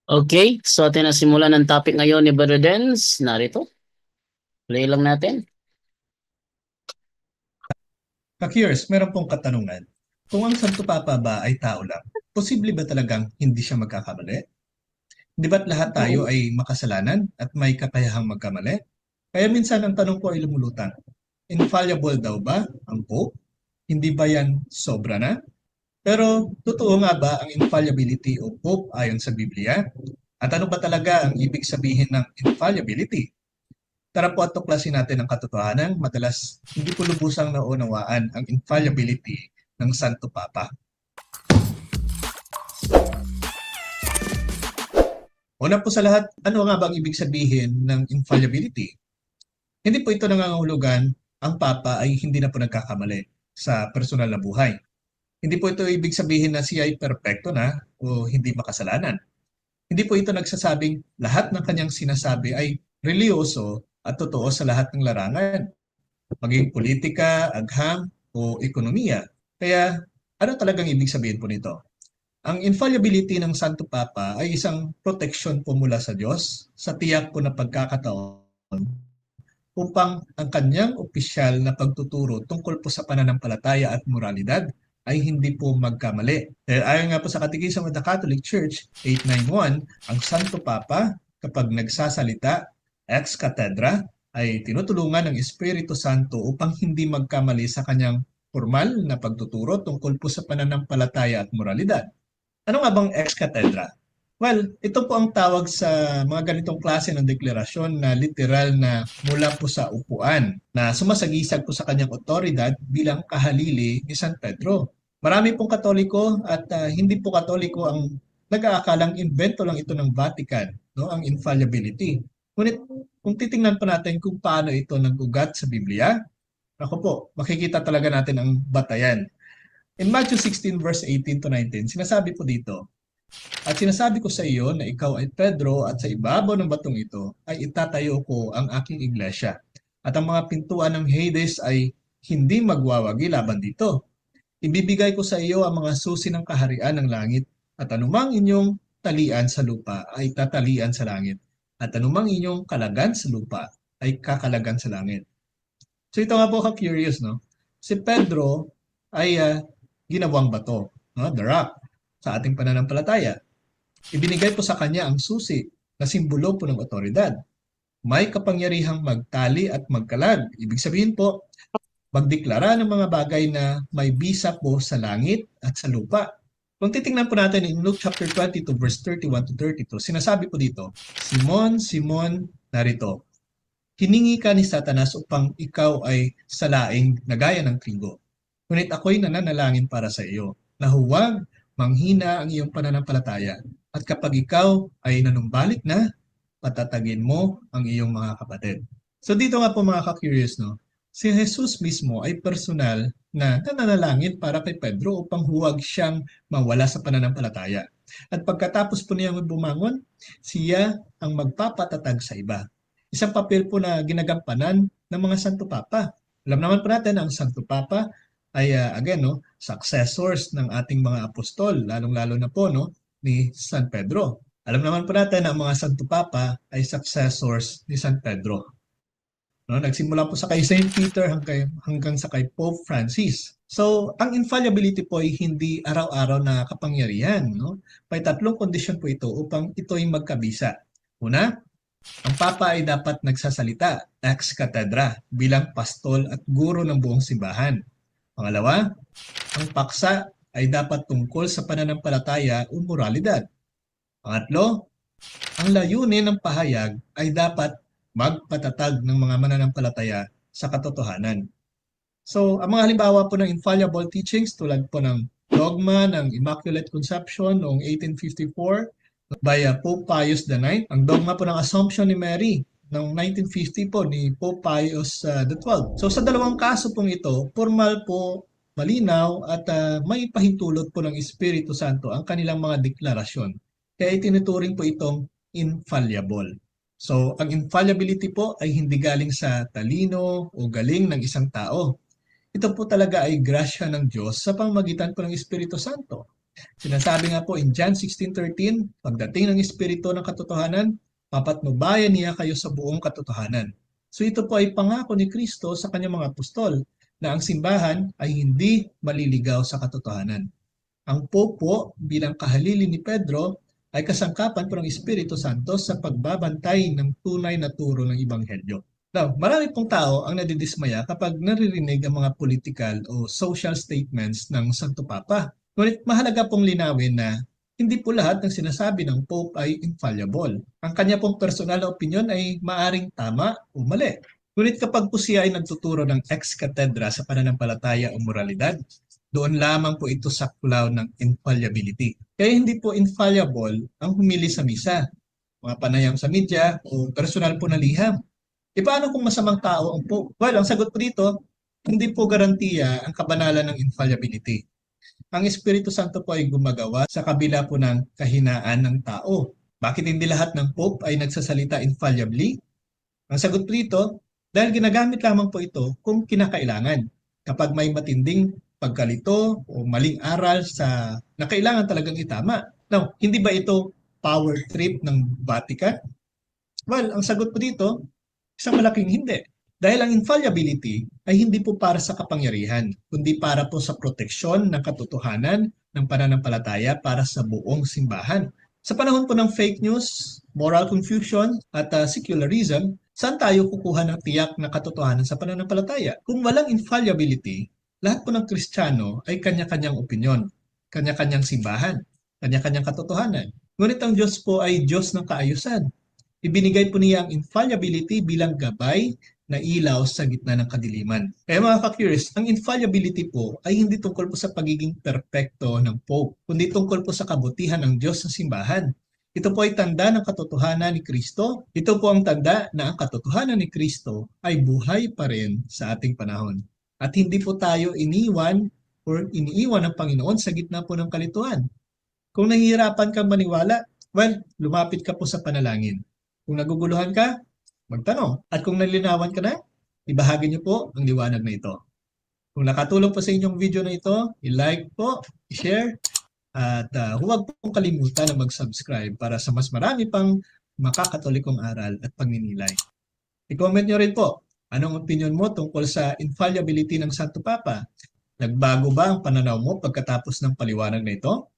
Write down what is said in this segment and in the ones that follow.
Okay, so atin na simulan ng topic ngayon ni Brother Dens. Narito, play lang natin. Ka-curious, meron pong katanungan. Kung ang Santo Papa ba ay tao lang, posible ba talagang hindi siya magkakamali? Di ba't lahat tayo Oo. ay makasalanan at may kakayahang magkamali? Kaya minsan ang tanong ko ay lumulutang. Infallible daw ba ang Pope? Hindi ba yan sobra na? Pero totoo nga ba ang infallibility o Pope ayon sa Biblia? At ano ba talaga ang ibig sabihin ng infallibility? Tara po at tuklasin natin ang katotohanan. Madalas hindi po lubusang naunawaan ang infallibility ng Santo Papa. Una po sa lahat, ano nga ba ang ibig sabihin ng infallibility? Hindi po ito nangangahulugan ang Papa ay hindi na po nagkakamali sa personal na buhay. Hindi po ito ibig sabihin na siya ay perpekto na o hindi makasalanan. Hindi po ito nagsasabing lahat ng kanyang sinasabi ay reliyoso at totoo sa lahat ng larangan, maging politika, agham, o ekonomiya. Kaya ano talagang ibig sabihin po nito? Ang infallibility ng Santo Papa ay isang proteksyon po mula sa Diyos sa tiyak po na pagkakataon upang ang kanyang opisyal na pagtuturo tungkol po sa pananampalataya at moralidad ay hindi po magkamali. Dahil ayon nga po sa Catechism of the Catholic Church 891, ang Santo Papa kapag nagsasalita ex cathedra ay tinutulungan ng Espiritu Santo upang hindi magkamali sa kanyang formal na pagtuturo tungkol po sa pananampalataya at moralidad. Ano nga bang ex cathedra? Well, ito po ang tawag sa mga ganitong klase ng deklarasyon na literal na mula po sa upuan na sumasagisag po sa kanyang otoridad bilang kahalili ni San Pedro. Marami pong Katoliko at hindi po Katoliko ang nag-aakalang invento lang ito ng Vatican, no, ang infallibility. Ngunit kung titingnan pa natin kung paano ito nag-ugat sa Biblia, ako po, makikita talaga natin ang batayan. In Matthew 16 verse 18 to 19, sinasabi po dito, at sinasabi ko sa iyo na ikaw ay Pedro at sa ibabaw ng batong ito ay itatayo ko ang aking iglesia. At ang mga pintuan ng Hades ay hindi magwawagi laban dito. Ibibigay ko sa iyo ang mga susi ng kaharian ng langit at anumang inyong talian sa lupa ay tatalian sa langit at anumang inyong kalagan sa lupa ay kakalagan sa langit. So ito nga po ka-curious, no? Si Pedro ay ginawang bato, no? The rock, sa ating pananampalataya. Ibinigay po sa kanya ang susi na simbolo po ng otoridad. May kapangyarihang magtali at magkalag. Ibig sabihin po, magdeklara ng mga bagay na may bisa po sa langit at sa lupa. Kung titingnan po natin in Luke chapter 22 verse 31 to 32, sinasabi po dito, Simon, Simon, narito, hiningi ka ni Satanas upang ikaw ay salaing na gaya ng trigo. Ngunit ako'y nananalangin para sa iyo, na huwag manghina ang iyong pananampalataya. At kapag ikaw ay nanumbalik na, patatagin mo ang iyong mga kapatid. So dito nga po mga ka-curious, no? Si Jesus mismo ay personal na nananalangin para kay Pedro upang huwag siyang mawala sa pananampalataya. At pagkatapos po niyang bumangon, siya ang magpapatatag sa iba. Isang papel po na ginagampanan ng mga Santo Papa. Alam naman po natin ang Santo Papa ay again no, successors ng ating mga apostol, lalong-lalo na po no ni San Pedro. Alam naman po natin na ang mga Santo Papa ay successors ni San Pedro. No, nagsimula po sa kay Saint Peter hanggang sa kay Pope Francis. So, ang infallibility po ay hindi araw-araw na kapangyarihan, no? May tatlong kondisyon po ito upang ito ay magkabisa. Una, ang Papa ay dapat nagsasalita ex cathedra bilang pastol at guro ng buong simbahan. Pangalawa, ang paksa ay dapat tungkol sa pananampalataya o moralidad. Pangatlo, ang layunin ng pahayag ay dapat magpatatag ng mga mananampalataya sa katotohanan. So, ang mga halimbawa po ng infallible teachings tulad po ng dogma ng Immaculate Conception noong 1854 by Pope Pius IX, ang dogma po ng Assumption ni Mary noong 1950 po ni Pope Pius XII. So sa dalawang kaso pong ito, formal po, malinaw at may pahintulot po ng Espiritu Santo ang kanilang mga deklarasyon. Kaya itinuturing po itong infallible. So ang infallibility po ay hindi galing sa talino o galing ng isang tao. Ito po talaga ay grasya ng Diyos sa pamamagitan po ng Espiritu Santo. Sinasabi nga po in John 16:13, pagdating ng Espiritu ng katotohanan, papatnubayan niya kayo sa buong katotohanan. So ito po ay pangako ni Kristo sa kanyang mga apostol na ang simbahan ay hindi maliligaw sa katotohanan. Ang Pope po bilang kahalili ni Pedro ay kasangkapan po ng Espiritu Santo sa pagbabantay ng tunay na turo ng Ebanghelyo. Now, marami pong tao ang nadidismaya kapag naririnig ang mga political o social statements ng Santo Papa. Ngunit mahalaga pong linawin na hindi po lahat ng sinasabi ng Pope ay infallible. Ang kanya pong personal na opinion ay maaring tama o mali. Ngunit kapag po siya ay nagtuturo ng ex cathedra sa pananampalataya o moralidad, doon lamang po ito saklaw ng infallibility. Kaya hindi po infallible ang humili sa misa, mga panayam sa media o personal po na liham. E paano kung masamang tao ang Pope? Well, ang sagot po dito, hindi po garantiya ang kabanalan ng infallibility. Ang Espiritu Santo po ay gumagawa sa kabila po ng kahinaan ng tao. Bakit hindi lahat ng Pope ay nagsasalita infallibly? Ang sagot po dito, dahil ginagamit lamang po ito kung kinakailangan. Kapag may matinding pagkalito o maling aral na kailangan talagang itama. Now, hindi ba ito power trip ng Vatican? Well, ang sagot po dito, isang malaking hindi. Dahil ang infallibility ay hindi po para sa kapangyarihan, kundi para po sa proteksyon ng katotohanan ng pananampalataya para sa buong simbahan. Sa panahon po ng fake news, moral confusion at secularism, saan tayo kukuha ng tiyak na katotohanan sa pananampalataya? Kung walang infallibility, lahat po ng Kristiyano ay kanya-kanyang opinyon, kanya-kanyang simbahan, kanya-kanyang katotohanan. Ngunit ang Diyos po ay Diyos ng kaayusan. Ibinigay po niya ang infallibility bilang gabay na ilaw sa gitna ng kadiliman. Kaya mga ka-curious, ang infallibility po ay hindi tungkol po sa pagiging perpekto ng Pope, kundi tungkol po sa kabutihan ng Diyos sa simbahan. Ito po ay tanda ng katotohanan ni Kristo. Ito po ang tanda na ang katotohanan ni Kristo ay buhay pa rin sa ating panahon. At hindi po tayo iniwan ng Panginoon sa gitna po ng kalituhan. Kung nahihirapan kang maniwala, well, lumapit ka po sa panalangin. Kung naguguluhan ka, magtanong. At kung nalinawan ka na, ibahagi niyo po ang liwanag na ito. Kung nakatulong po sa inyong video na ito, i-like po, i-share, at huwag pong kalimutan na mag-subscribe para sa mas marami pang makakatolikong aral at pagninilay. I-comment nyo rin po, anong opinion mo tungkol sa infallibility ng Santo Papa? Nagbago ba ang pananaw mo pagkatapos ng paliwanag na ito?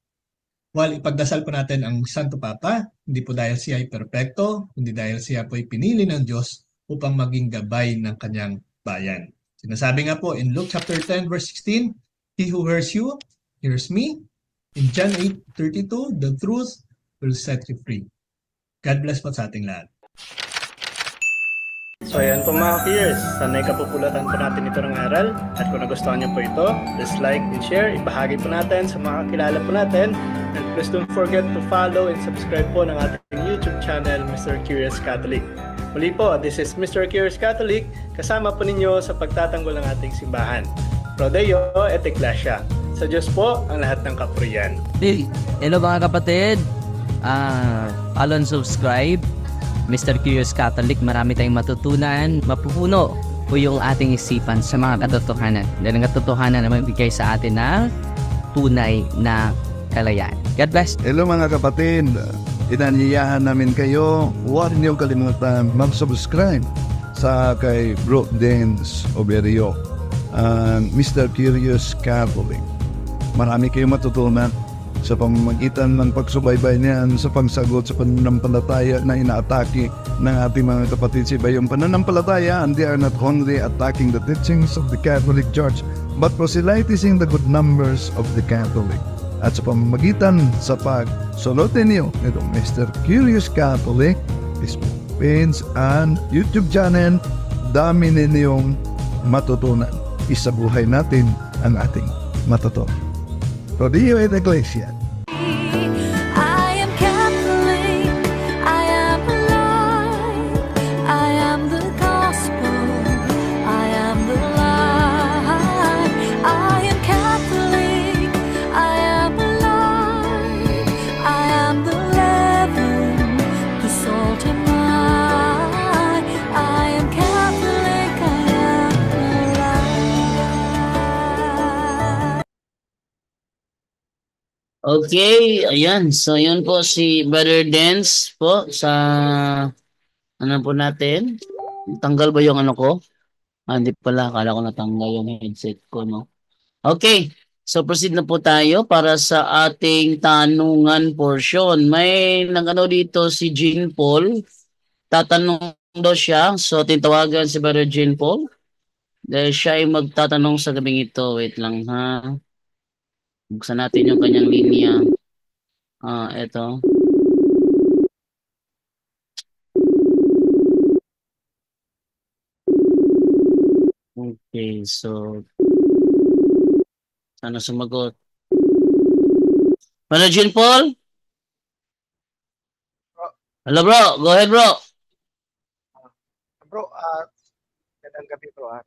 While ipagdasal po natin ang Santo Papa, hindi po dahil siya ay perpekto, kundi dahil siya po ay pinili ng Diyos upang maging gabay ng kanyang bayan. Sinasabi nga po in Luke chapter 10 verse 16, He who hears you, hears me. In John 8:32, the truth will set you free. God bless po sa ating lahat. So ayan po mga peers, sanay kapupulatan po natin ito ng aral. At kung nagustuhan niyo po ito, please like and share, ibahagi po natin sa mga kakilala po natin. And please don't forget to follow and subscribe po ng ating YouTube channel, Mr. Curious Catholic. Muli po, this is Mr. Curious Catholic, kasama po ninyo sa pagtatanggol ng ating simbahan. Pro Deo et Ecclesia. Sa Diyos po ang lahat ng kapurian. Hello mga kapatid, follow and subscribe Mr. Curious Catholic. Marami tayong matutunan, mapupuno po yung ating isipan sa mga katotohanan. Dahil ang katotohanan na magbigay sa atin ng tunay na kalayaan. God bless. Hello mga kapatid, inanyayahan namin kayo, huwag niyo kalimutan mag-subscribe sa kay Bro Dance Oberio, Mr. Curious Catholic. Marami kayong matutunan sa pamamagitan ng pagsubaybay niyan sa pagsagot sa pananampalataya na inaatake ng ating mga kapatid sa iba. Yung pananampalataya, and they are not only attacking the teachings of the Catholic Church, but proselytizing the good numbers of the Catholic. At sa pamamagitan sa pagsunutin niyo nitong Mr. Curious Catholic, Facebook page and YouTube channel, dami ninyong matutunan. Isabuhay natin ang ating matutunan. Pro Deo et Ecclesia. I am Catholic, I am alive, I am the gospel, I am the light. I am Catholic, I am alive, I am the leaven, the salt and light. I am Catholic, I am alive. Okay, ayan. So, yun po si Brother Dance po sa ano po natin. Tanggal ba yung ano ko? Hindi pala. Akala ko natanggal yung headset ko, no? Okay. So, proceed na po tayo para sa ating tanungan portion. May nag-ano dito si Jean Paul. Tatanong daw siya. So, titawagan si Brother Jean Paul. Dahil siya ay magtatanong sa gabing ito. Wait lang ha. Buksan natin yung kanyang linya. Eto. Okay, so sana sumagot. Brother Jean Paul? Hello bro, go ahead bro. Bro, magandang gabi bro.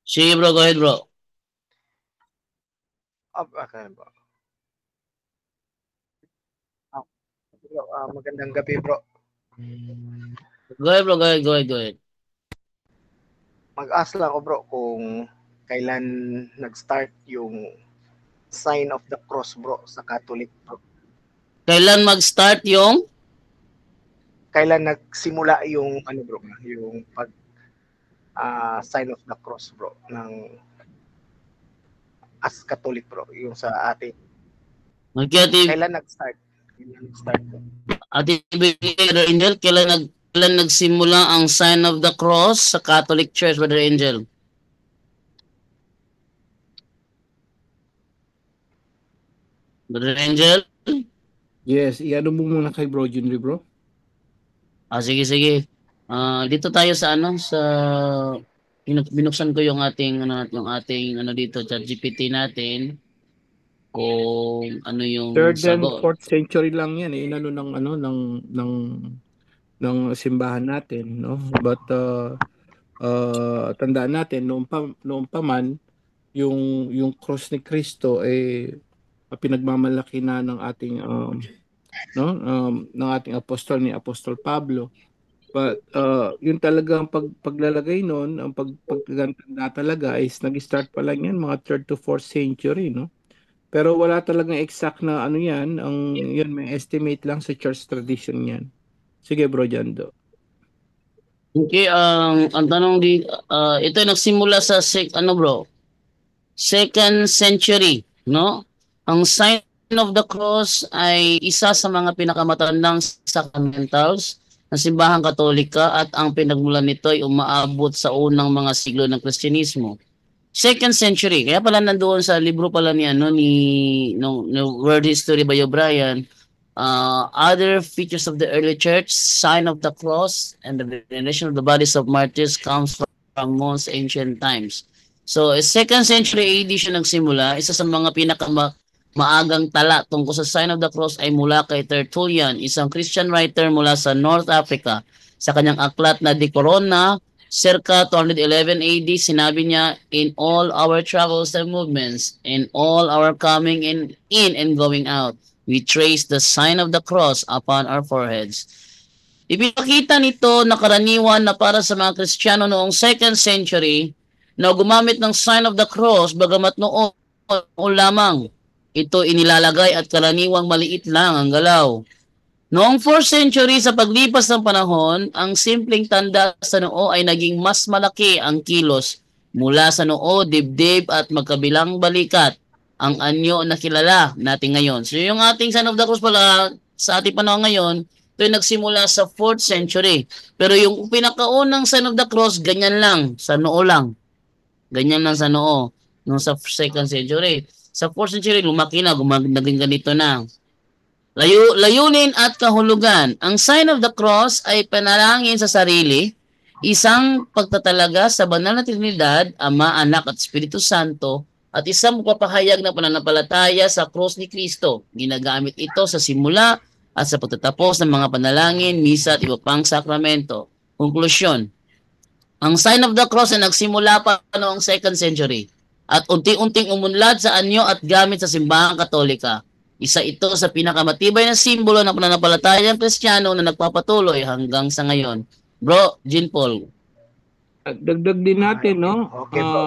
Sige bro, go ahead bro. Okay, bro. Bro, magandang gabi bro. Go ahead bro, go ahead, go ahead, go ahead. Mag-ask lang ako bro kung kailan nag-start yung sign of the cross bro sa Catholic bro. Kailan mag-start yung? Kailan nagsimula yung ano bro, yung pag sign of the cross bro ng as Catholic bro, yung sa atin. Okay, Kailan nag-start? Kailan nag-start bro? Ate Brother Angel, kailan nagsimula ang sign of the cross sa Catholic Church, Brother Angel? Brother Angel? Yes, iano mo muna kay Bro Junri, bro. Sige, sige. Dito tayo sa ano, sa binuksan ko yung ating ano dito, ChatGPT natin kung ano yung 3rd and sagot. 4th century lang yan eh, inano ng ano ng simbahan natin, no? But tandaan natin noon pa man yung cross ni Cristo pinagmamalaki na ng ating ng ating apostol ni Apostol Pablo. But yun talagang paglalagay noon, ang pagtanda talaga is nag-start pa lang yan mga 3rd to 4th century, no? Pero wala talagang exact na ano yan, yun may estimate lang sa church tradition yan. Sige bro Jando. Okay, ang tanong ito ay nagsimula sa bro? 2nd century, no? Ang sign of the cross ay isa sa mga pinakamatandang sacramentals ng simbahang Katolika at ang pinagmulan nito ay umaabot sa unang mga siglo ng Kristyanismo. 2nd century, kaya pala nandoon sa libro pala ni no World History by O'Brien, other features of the early church, sign of the cross, and the veneration of the bodies of martyrs comes from most ancient times. So, 2nd century AD siya nagsimula. Isa sa mga maagang tala tungkol sa sign of the cross ay mula kay Tertullian, isang Christian writer mula sa North Africa. Sa kanyang aklat na De Corona, circa 211 AD, sinabi niya, "In all our travels and movements, in all our coming in and going out, we trace the sign of the cross upon our foreheads." Ipinakita nito na karaniwan na para sa mga Kristiyano noong 2nd century na gumamit ng sign of the cross bagamat noon lamang ito inilalagay at karaniwang maliit lang ang galaw. Noong 4th century, sa paglipas ng panahon, ang simpleng tanda sa noo ay naging mas malaki ang kilos mula sa noo, dibdib at magkabilang balikat, ang anyo na kilala natin ngayon. So yung ating sign of the cross pala sa ating panahon ngayon, ito ay nagsimula sa 4th century. Pero yung pinakaunang sign of the cross, ganyan lang, sa noo lang. Ganyan lang sa noo, nung sa 2nd century. Sa 4th century, lumaki na, naging ganito na. Layunin at kahulugan. Ang sign of the cross ay panalangin sa sarili, isang pagtatalaga sa banal na Trinidad, Ama, Anak at Espiritu Santo, at isang magpapahayag ng pananampalataya sa cross ni Kristo. Ginagamit ito sa simula at sa pagtatapos ng mga panalangin, misa at iba pang sakramento. Konklusyon. Ang sign of the cross ay nagsimula pa noong 2nd century at unti-unting umunlad sa anyo at gamit sa simbahang Katolika. Isa ito sa pinakamatibay na simbolo ng pananampalataya ng Kristiyano na nagpapatuloy hanggang sa ngayon. Bro, Jean Paul. Dagdag din natin, no? Okay, bro.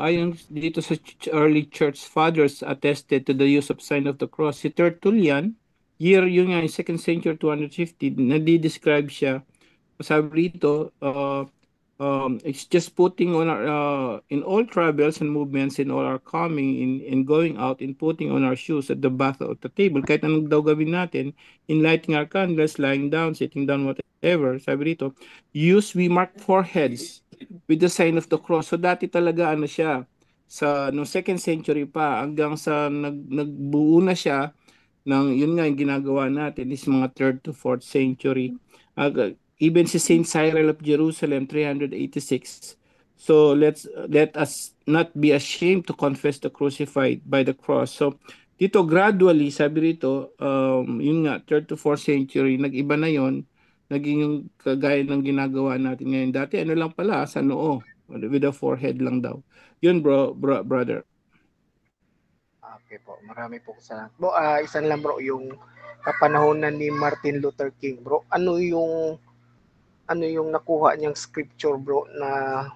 Ayon dito sa early church fathers attested to the use of sign of the cross. Si Tertullian, yun nga, 2nd century 250, nadi-describe siya. Sabi rito, it's just putting on our, in all travels and movements, in all our coming, in going out, in putting on our shoes at the bath of the table. Kahit anong daw gawin natin, in lighting our candles, lying down, sitting down, whatever. Sabi rito, we mark foreheads with the sign of the cross. So dati talaga ano siya, sa no 2nd century pa, hanggang sa nagbuo na siya ng, yun nga yung ginagawa natin, is mga 3rd to 4th century. Even si Saint Cyril of Jerusalem, 386. So let us not be ashamed to confess the crucified by the cross. So dito gradually, sabi rito, yun nga, 3rd to 4th century, nag-iba na yon, naging yung kagaya ng ginagawa natin ngayon. Dati ano lang pala, sa noo, with the forehead lang daw. Yun brother. Okay po, marami po salamat. Bro, isan lang bro, yung kapanahonan ni Martin Luther King, bro. Ano yung nakuha niyang scripture, bro, na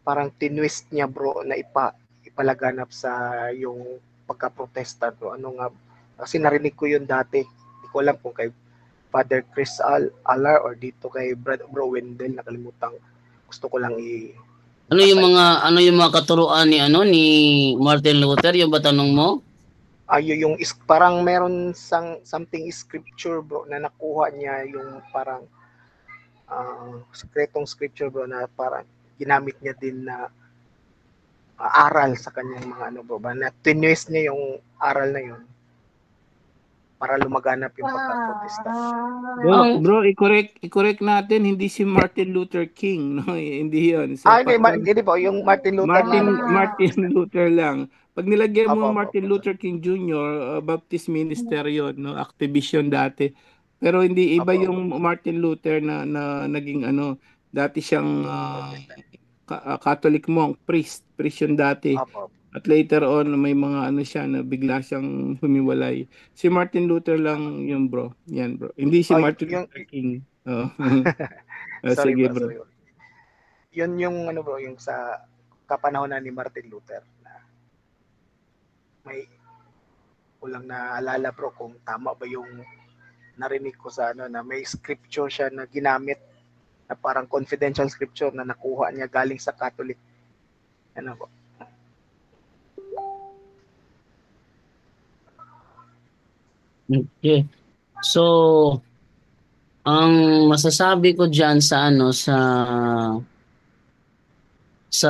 parang tinwist niya, bro, na ipalaganap sa yung pagka-protesta, bro? Ano nga? Kasi narinig ko yun dati. Hindi ko alam kung kay Father Chris Alar or dito kay Bro Wendell, nakalimutan. Gusto ko lang Ano yung mga katuruan ni Martin Luther, yung ba tanong mo? yung parang meron something scripture, bro, na nakuha niya, yung parang sekretong scripture, bro, na parang ginamit niya din na aral sa kanyang mga bro, ba, na twist niya yung aral na yun para lumaganap yung pagka-protesta. Bro, i-correct natin, hindi si Martin Luther King, no? Hindi yun. So, hindi po, yung Martin Luther Martin Luther lang. Pag nilagyan mo Opo, Martin Luther King Jr., Baptist minister yun, no? Activist yun dati. Pero hindi iba Opo. yung Martin Luther na naging dati siyang Catholic monk, priest yun dati. Opo. At later on, may mga siya na bigla siyang humiwalay. Si Martin Luther lang yun, bro. Yan, bro. Hindi si Martin Luther King. Sorry, sige, bro. bro. Sorry. Yun yung bro, yung sa kapanahonan ni Martin Luther na may kulang na alala, bro, kung tama ba yung narinig ko sa na may scripture siya na ginamit na parang confidential scripture na nakuha niya galing sa Catholic. Ano po? Okay. So, ang masasabi ko diyan sa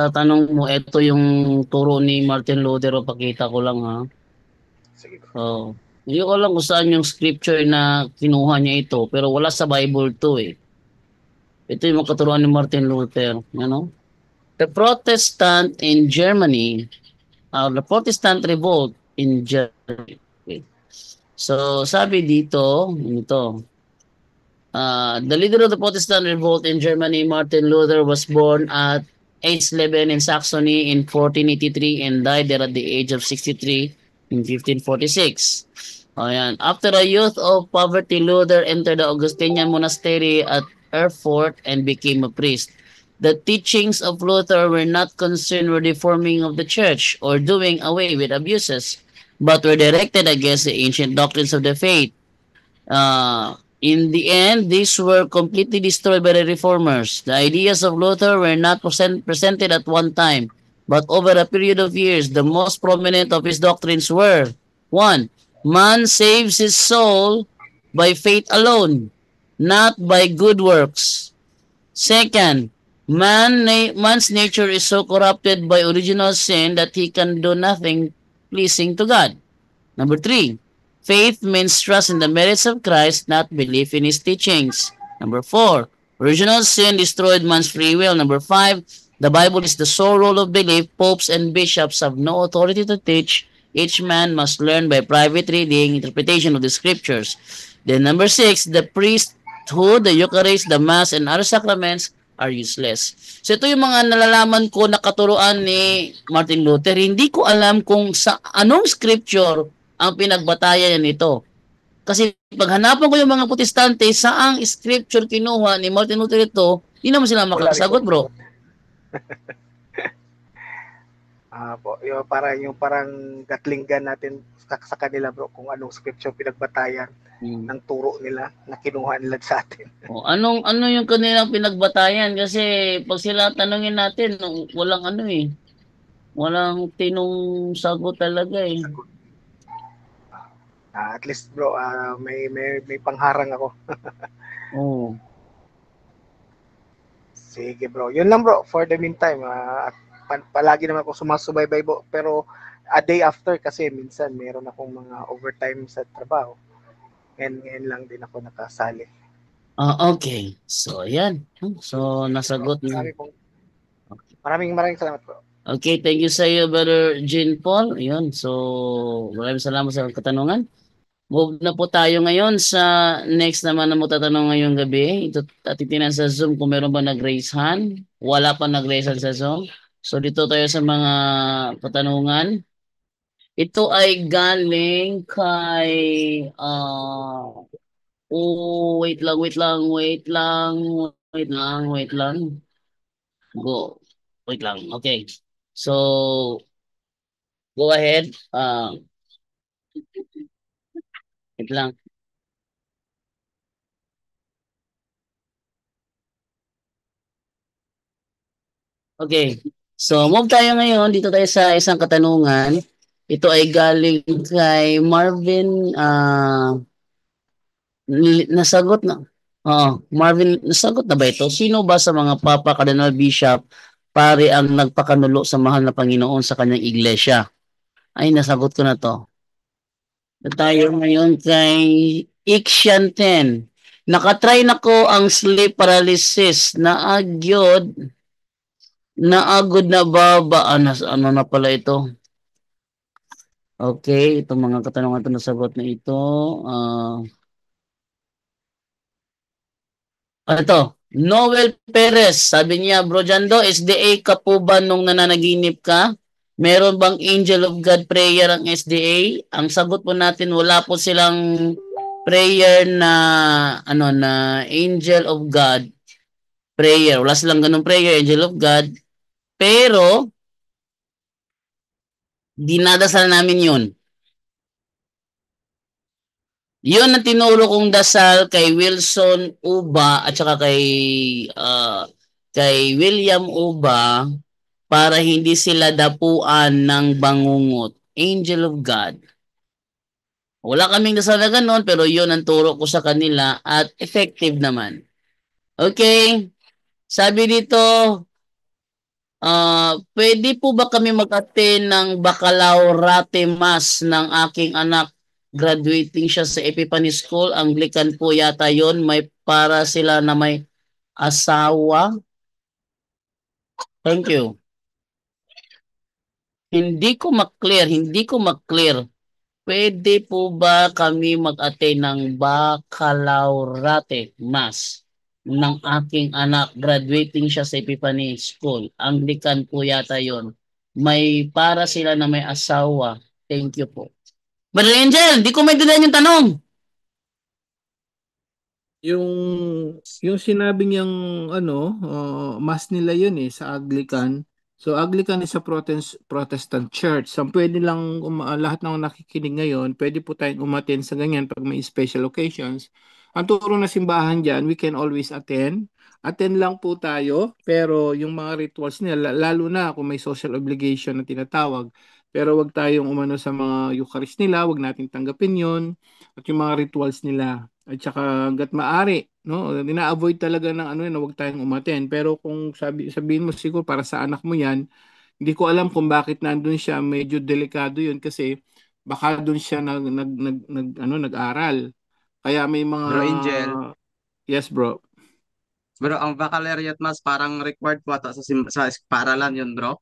tanong mo, ito yung turo ni Martin Luther, o pakita ko lang ha. Sige, bro. Oh. Hindi ko alam kung saan yung scripture na kinuha niya ito, pero wala sa Bible to eh. Ito yung katuruan ni Martin Luther, The Protestant in Germany, the Protestant revolt in Germany. Okay. So, sabi dito, the leader of the Protestant revolt in Germany, Martin Luther, was born at Eisleben in Saxony in 1483 and died there at the age of 63 in 1546. Ayan. After a youth of poverty, Luther entered the Augustinian monastery at Erfurt and became a priest. The teachings of Luther were not concerned with reforming of the church or doing away with abuses, but were directed against the ancient doctrines of the faith. In the end, these were completely destroyed by the reformers. The ideas of Luther were not presented at one time, but over a period of years. The most prominent of his doctrines were: 1. Man saves his soul by faith alone, not by good works. 2. Man's nature is so corrupted by original sin that he can do nothing pleasing to God. 3. Faith means trust in the merits of Christ, not belief in his teachings. 4. Original sin destroyed man's free will. 5. The Bible is the sole rule of belief. Popes and bishops have no authority to teach. Each man must learn by private reading, interpretation of the scriptures. Then 6. The priesthood, the Eucharist, the Mass, and other sacraments are useless. So ito yung mga nalalaman ko na katuruan ni Martin Luther. Hindi ko alam kung sa anong scripture ang pinagbatayan nito. Kasi paghanapan ko yung mga protestante, saang scripture kinuha ni Martin Luther ito, Di naman sila Wala rin po makakasagot, bro. sagot. Po, yung parang gatlinggan natin sa kanila bro kung anong scripture pinagbatayan ng turo nila na kinuha nila sa atin. Ano yung kanilang pinagbatayan? Kasi pag sila tanungin natin, walang walang tinong sagot talaga eh. At least bro, may pangharang ako. Oo. Sige bro, yun lang bro for the meantime. At palagi naman ako sumasubaybay bro, pero a day after kasi minsan meron akong mga overtime sa trabaho. Ngayon lang din ako nakasali. Okay. So, yan. So, nasagot na. Maraming salamat bro. Okay, thank you sa iyo, Brother Jean Paul. Ayun, so maraming salamat sa katanungan. Move na po tayo ngayon sa next naman na mo tatanong ngayong gabi. Ito titingnan sa Zoom kung meron ba nag-raise hand. Wala pa nag-raise hand sa Zoom. So dito tayo sa mga katanungan. Ito ay galing kay wait lang. Go. Wait lang. Okay. So go ahead. Wait lang. Okay. So, move tayo ngayon. Dito tayo sa isang katanungan. Ito ay galing kay Marvin. Nasagot na. Marvin, nasagot na ba ito? Sino ba sa mga Papa, Cardinal, Bishop, pare ang nagpakanulo sa mahal na Panginoon sa kanyang iglesia? Ay, nasagot ko na to. Tayo ngayon kay Ikshan 10. Nakatry na ko ang sleep paralysis na agyod naagod na baba. Ano na pala ito? Okay, itong mga katanungan ito nasagot na ito. Ito, Noel Perez, sabi niya, Bro Jando, SDA ka po ba nung nananaginip ka? Meron bang Angel of God prayer ang SDA? Ang sagot po natin, wala po silang prayer na na Angel of God prayer. Wala silang ganung prayer, Angel of God. Pero dinadasal namin 'yun. 'Yun ang tinuro kong dasal kay Wilson Uba at saka kay William Uba para hindi sila dapuan ng bangungot. Angel of God. Wala kaming dasal na ganun, pero 'yun ang turo ko sa kanila at effective naman. Okay? Sabi dito, pwede po ba kami mag-attend ng baccalaureate mass ng aking anak? Graduating siya sa Epiphany School. Anglican po yata yon. May para sila na may asawa. Thank you. Hindi ko mag-clear. Pwede po ba kami mag-attend ng baccalaureate mass ng aking anak? Graduating siya sa Epiphany School. Anglican po yata yon. May para sila na may asawa. Thank you po. Brother Angel, di ko maintindihan yung tanong. Yung sinabi niyang mas nila yun sa Anglican. So Anglican is a Protestant church. So pwede lang lahat ng nakikinig ngayon, pwede po tayong umattend sa ganyan pag may special occasions. Ang turo na simbahan diyan, we can always attend. Attend lang po tayo, pero yung mga rituals nila, lalo na kung may social obligation na tinatawag, pero wag tayong umano sa mga Eucharist nila, wag nating tanggapin yon at yung mga rituals nila. At saka hanggat maaari, no? Ina-avoid talaga ng na wag tayong umaten. Pero kung sabihin mo siguro para sa anak mo 'yan, hindi ko alam kung bakit nandun siya, medyo delikado 'yun kasi baka doon siya nag-aral. Kaya may mga Bro Angel, Yes, bro. bro, ang baccalaureate mas parang required po ata sa paaralan yun, bro.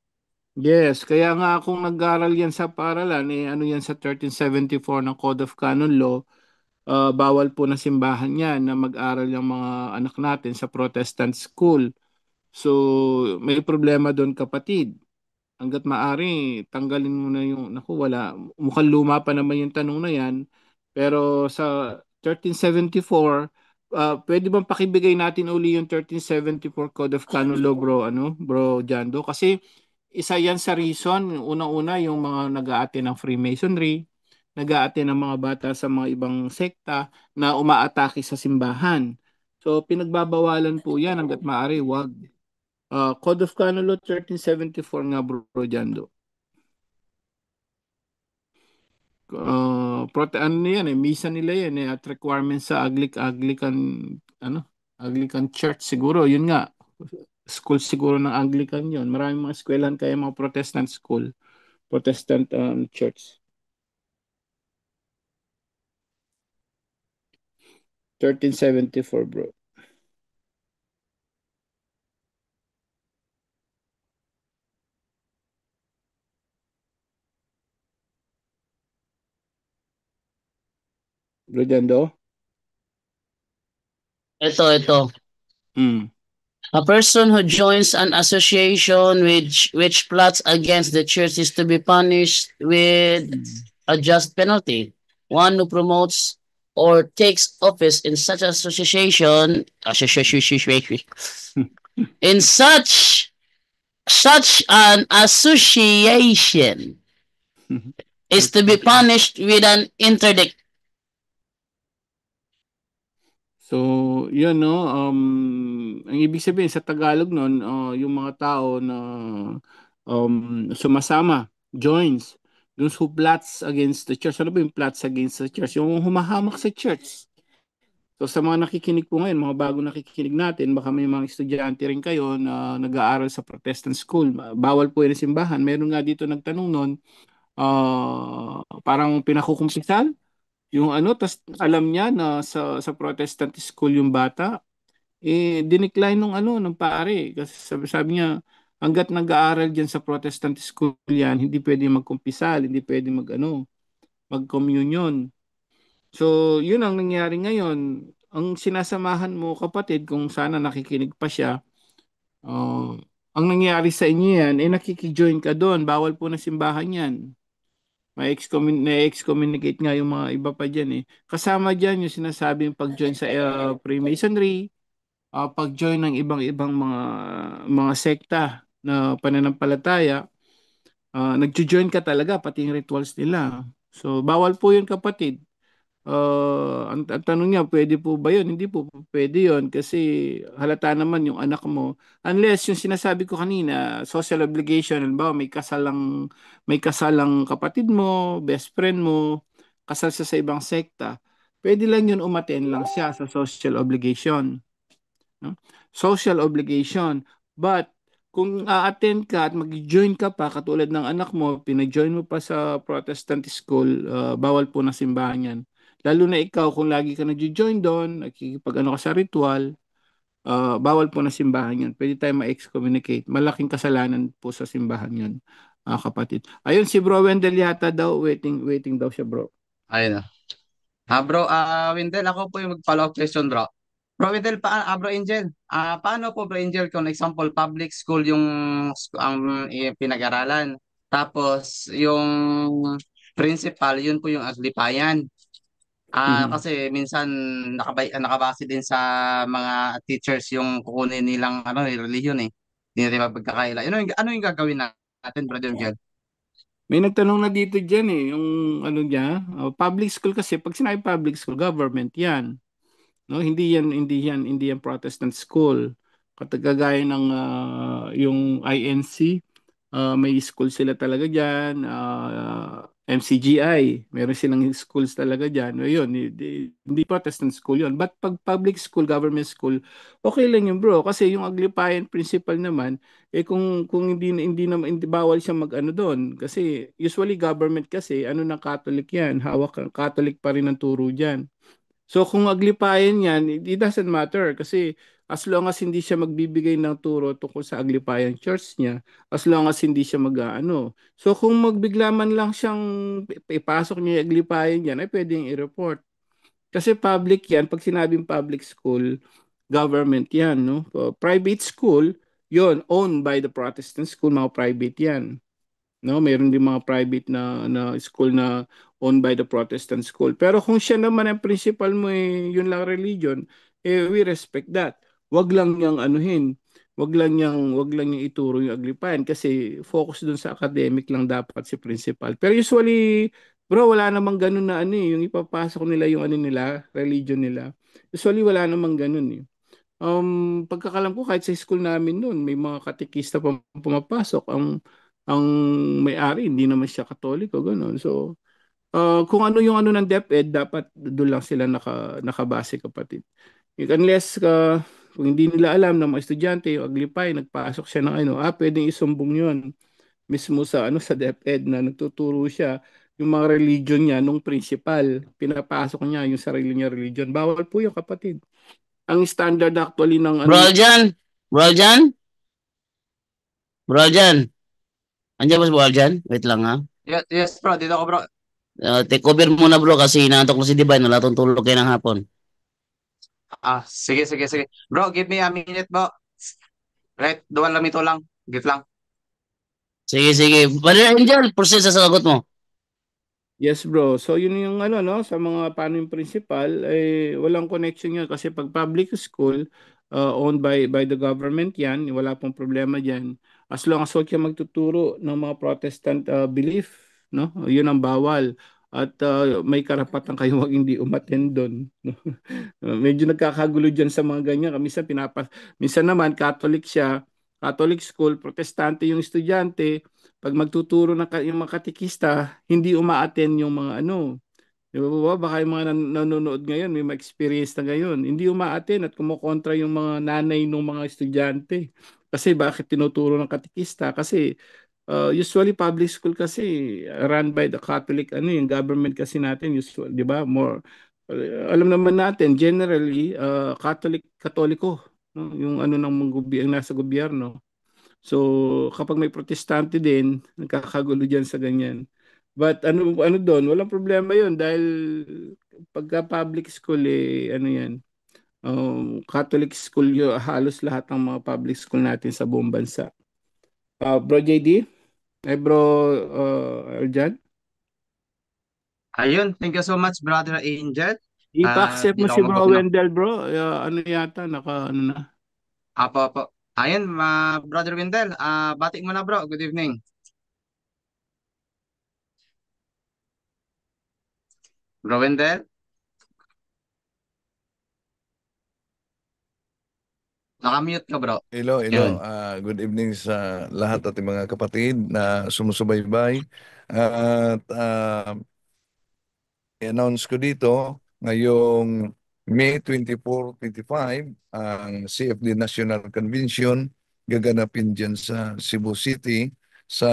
Yes, kaya nga kung nag-aral yan sa paaralan, ano yan sa 1374 ng Code of Canon Law, bawal po na simbahan yan na mag-aral yung mga anak natin sa Protestant school. So, may problema doon kapatid. Hanggat maaari, tanggalin mo na yung, naku, wala, mukhang luma pa naman yung tanong na yan. Pero sa 1374, pwede bang pakibigay natin uli yung 1374 Code of Canon Law, bro Jando? Kasi isa yan sa reason, unang-una yung mga nag-aate ng Freemasonry, nag-aate ng mga bata sa mga ibang sekta na umaatake sa simbahan. So pinagbabawalan po yan hanggat maaari, wag. Code of Canon Law 1374 nga, bro Jando. Ano yan misa nila yan at requirement sa Anglican Church siguro, yun nga. School siguro ng Anglican yun. Maraming mga eskwelahan kaya mga Protestant school, Protestant church. 1374, bro. Bro Jando? Ito. Mm. A person who joins an association which plots against the church is to be punished with a just penalty. One who promotes or takes office in such association in such an association is to be punished with an interdict. So, yun no, ang ibig sabihin sa Tagalog nun, yung mga tao na sumasama, joins, those who plots against the church. Ano ba yung plots against the church? Yung humahamak sa church. So sa mga nakikinig po ngayon, mga bago nakikinig natin, baka may mga estudyante rin kayo na nag-aaral sa Protestant school. Bawal po yun sa simbahan. Meron nga dito nagtanong nun, parang pinakukumpisal yung tas alam niya na sa Protestant school yung bata, dinecline ng pare kasi sabi niya hangga't nag-aaral diyan sa Protestant school yan, hindi pwede magkumpisal, hindi pwede mag-communion. So, yun ang nangyari ngayon. Ang sinasamahan mo kapatid, kung sana nakikinig pa siya, ang nangyari sa inyo yan, nakikijoin ka doon, bawal po na simbahan yan. Na-excommunicate nga yung mga iba pa dyan Kasama dyan yung sinasabing pag-join sa Freemasonry, pag-join ng ibang mga sekta na pananampalataya, nag-join ka talaga, pati yung rituals nila. So, bawal po yun kapatid. Ang tanong niya, pwede po ba yun? Hindi po pwede yun kasi halata naman yung anak mo. Unless yung sinasabi ko kanina, social obligation, halimbawa may kasalang kapatid mo, best friend mo, kasal siya sa ibang sekta, pwede lang yun umaten lang siya sa social obligation. No? Social obligation. But kung a-attend ka at mag-join ka pa, katulad ng anak mo, pinag-join mo pa sa Protestant school, bawal po na simbahan yan. Lalo na ikaw, kung lagi ka nag-join doon, nakikipag-ano ka sa ritual, bawal po na simbahan yun. Pwede tayo ma-excommunicate. Malaking kasalanan po sa simbahan yun, kapatid. Ayun, si Bro Wendell yata daw, waiting daw siya, bro. Ayun. Bro, Wendell, ako po yung mag-follow up question, bro. Bro Wendell, Bro Angel, paano po, Bro Angel, kung example, public school yung ang pinag-aralan, tapos yung principal, yun po yung aglipayan. Kasi minsan nakabase din sa mga teachers yung kukunin nilang religion Hindi natin mapagkakaila. Ano yung gagawin natin, Brother Angel? May nagtanong na dito dyan yung niya, public school kasi, pag sinabi public school, government yan. No, hindi yan Protestant school. Katagagaya ng yung INC, may school sila talaga diyan, MCGI, meron silang schools talaga diyan. Yun, hindi Protestant school yun. But pag public school, government school, okay lang yun, bro, kasi yung aglipayan principle naman kung hindi bawal siya doon kasi usually government kasi ng Catholic yan, hawak Catholic pa rin ang turo diyan. So kung aglipayan yan, it doesn't matter kasi as long as hindi siya magbibigay ng turo tungkol sa aglipayan church niya, as long as hindi siya So kung magbigla man lang siyang ipasok niya yung aglipayan yan, ay pwedeng i-report. Kasi public yan, pag sinabing public school, government yan, no? Private school, yon owned by the Protestant school, mga private yan. No, meron din mga private na school na owned by the Protestant school. Pero kung siya naman ang principal mo yun lang religion, we respect that. Wag lang niyang anuhin, wag lang niyang ituro yung aglipayan kasi focus dun sa academic lang dapat si principal. Pero usually, bro, wala namang ganun na ano yung ipapasok nila yung ano nila, religion nila. Usually wala namang ganun eh. Pagkakalam ko kahit sa school namin noon, may mga katekista pa pumapasok. Ang may-ari hindi naman siya Katoliko, ganun. So, kung ano yung ano ng DepEd, dapat doon lang sila nakabase, kapatid. Unless kung hindi nila alam ng mga estudyante, yung Aglipay, nagpasok siya ng ano, pwedeng isumbong yun mismo sa ano sa DepEd na nagtuturo siya yung mga religion niya nung principal. Pinapasok niya yung sarili niya religion. Bawal po yung kapatid. Ang standard actually ng Bro ano, Aljan? Bro Aljan? Bro Aljan? Andiyan ba si Bro Aljan? Wait lang ha. Yes, yes bro, dito ako bro. Take over muna bro kasi inaantok ko si Divine. Wala tong tulog kayo ng hapon. Sige, sige, sige. Bro, give me a minute bro. Right, duwan lang ito lang. Give lang. Sige, sige. Brother Angel, proceed sa sagot mo. yes bro. So yun yung ano no sa mga paano yung principal walang connection yun kasi pag public school owned by the government yan, wala pong problema diyan. As long as huwag ka magtuturo ng mga Protestant belief, no? Yun ang bawal. At may karapatan kayo wag hindi umattend doon. No? Medyo nagkakagulo diyan sa mga ganyan. Minsan naman Catholic siya, Catholic school, Protestante yung estudyante. Pag magtuturo ng yung mga katikista, hindi uma-attend yung mga ano. Di ba? Baka yung mga nanonood ngayon, may ma-experience na ngayon. Hindi uma-attend at kumukontra yung mga nanay ng mga estudyante. Kasi bakit tinuturo ng katikista? Kasi usually public school kasi run by the Catholic, ano yung government kasi natin, usual, di ba? More, alam naman natin, generally, Katoliko, no? Yung ano ng mga nasa gobyerno. So, kapag may protestante din, nagkakagulo diyan sa ganyan. But ano doon, walang problema 'yun dahil pagka public school ano 'yan. Catholic school halos lahat ng mga public school natin sa buong bansa. Bro JD, bro Arjan, Ayun, thank you so much, Brother Angel. ipa-accept mo Dito si ako Bro mapuna. Wendell, bro. Ano yata ano na. Apo. Ayun, Brother Wendell, batik mo na bro. Good evening. Bro Wendell, nakamute ka bro. Hello, Yun. hello. Good evening sa lahat ating mga kapatid na sumusubaybay. At i-announce ko dito ngayong May 24, 25 ang CFD National Convention gaganapin dyan sa Cebu City sa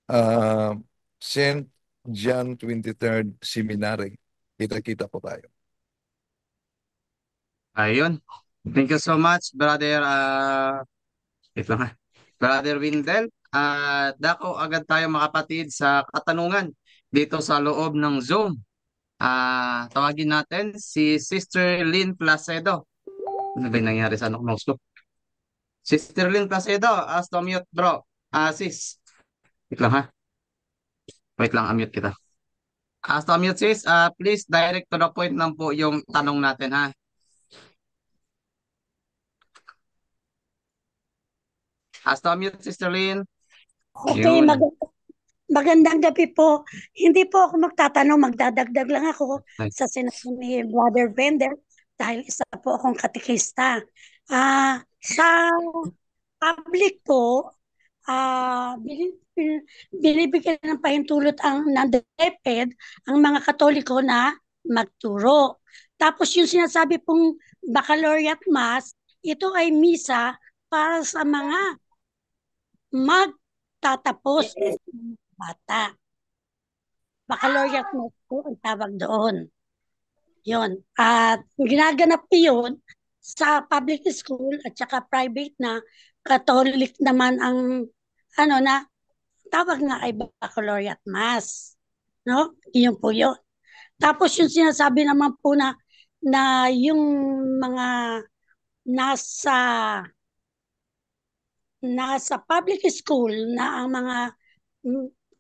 uh, St. John 23rd Seminary. Kita-kita po tayo. Ayun. Thank you so much, Brother wait lang ha. Brother Wendell. Dako agad tayo mga kapatid sa katanungan dito sa loob ng Zoom. Tawagin natin si Sister Lynn Placedo. Ano ba yung nangyari sa anak mouse ko? Sister Lynn Placedo, as to mute bro. Sis. Wait lang ha. Wait lang, unmute kita. As to mute sis, please direct to the point lang po yung tanong natin ha. As to mute, Sister Lynn. Okay, Yun. magandang gabi po. Hindi po ako magtatanong, magdadagdag lang ako Nice. sa sinabi ni Brother Bender dahil isa po akong katekista. Sa public po, binibigyan ng pahintulot ng DepEd ang mga Katoliko na magturo. Tapos yung sinasabi pong baccalaureate mass, ito ay misa para sa mga magtatapos ng bata. Baccalaureate mass po ang tawag doon. Yun. At ginaganap yun sa public school at saka private na Catholic naman ang na tawag nga ay baccalaureate mass. No? Yun po yun. Tapos yung sinasabi naman po na yung mga nasa public school na ang mga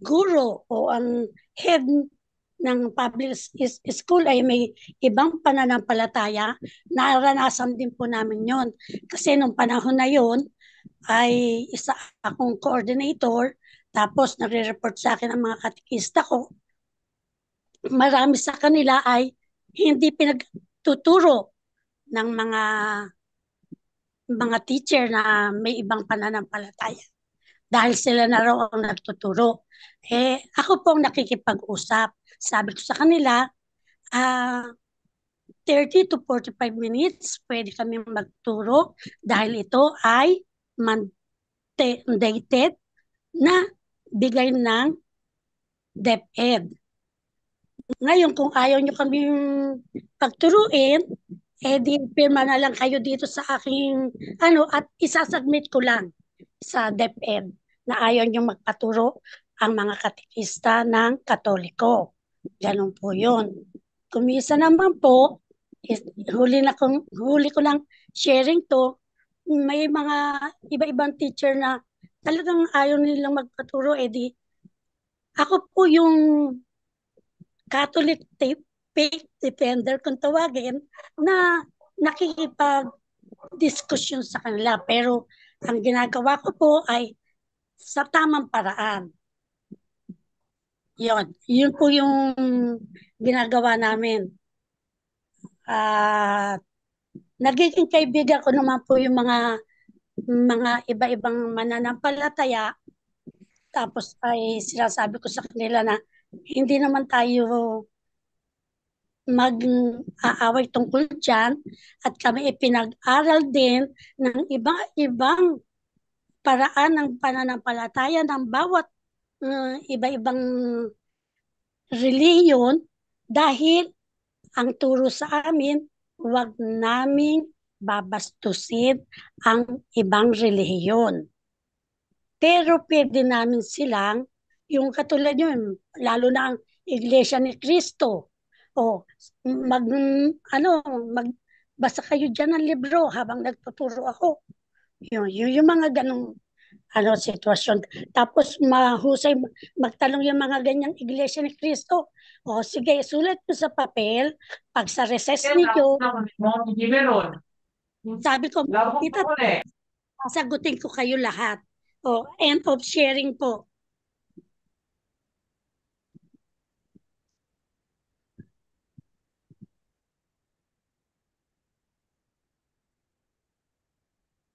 guro o ang head ng public school ay may ibang pananampalataya, naranasan din po namin yon. Kasi nung panahon na yon ay isa akong coordinator, tapos nagre-report sa akin ang mga katikista ko. Marami sa kanila ay hindi pinagtuturo ng mga teacher na may ibang pananampalataya dahil sila na raw ang nagtuturo. Ako pong nakikipag-usap. Sabi ko sa kanila, 30 to 45 minutes pwede kami magturo dahil ito ay mandated na bigay ng DepEd. Ngayon, kung ayaw nyo kami pagturuin, di pirma na lang kayo dito sa aking at isasubmit ko lang sa DepEd na ayaw nyo magpaturo ang mga katikista ng Katoliko. Ganun po yun. Kumisa naman po, huli ko lang sharing to, may mga iba-ibang teacher na talagang ayaw nilang magpaturo, di ako po yung Catholic faith defender kung tawagin na nakikipag-diskusyon sa kanila. Pero ang ginagawa ko po ay sa tamang paraan. Yun po yung ginagawa namin. Nagiging kaibigan ko naman po yung mga iba-ibang mananampalataya. Tapos ay sinasabi ko sa kanila na hindi naman tayo mag-aaway tungkol dyan at kami ipinag-aral din ng ibang paraan ng pananampalataya ng bawat iba-ibang reliyon dahil ang turo sa amin, huwag naming babastusin ang ibang relihiyon. Pero pwede namin silang, yung katulad yun, lalo na ang Iglesia ni Cristo, magbasa kayo dyan ng libro habang nagtuturo ako. Yung mga ganong sitwasyon. Tapos mahusay magtanong yung mga ganyang Iglesia ni Cristo. Sige, sulat ko sa papel, pag sa recess niyo, sabi ko, sasagutin ko kayo lahat. End of sharing po.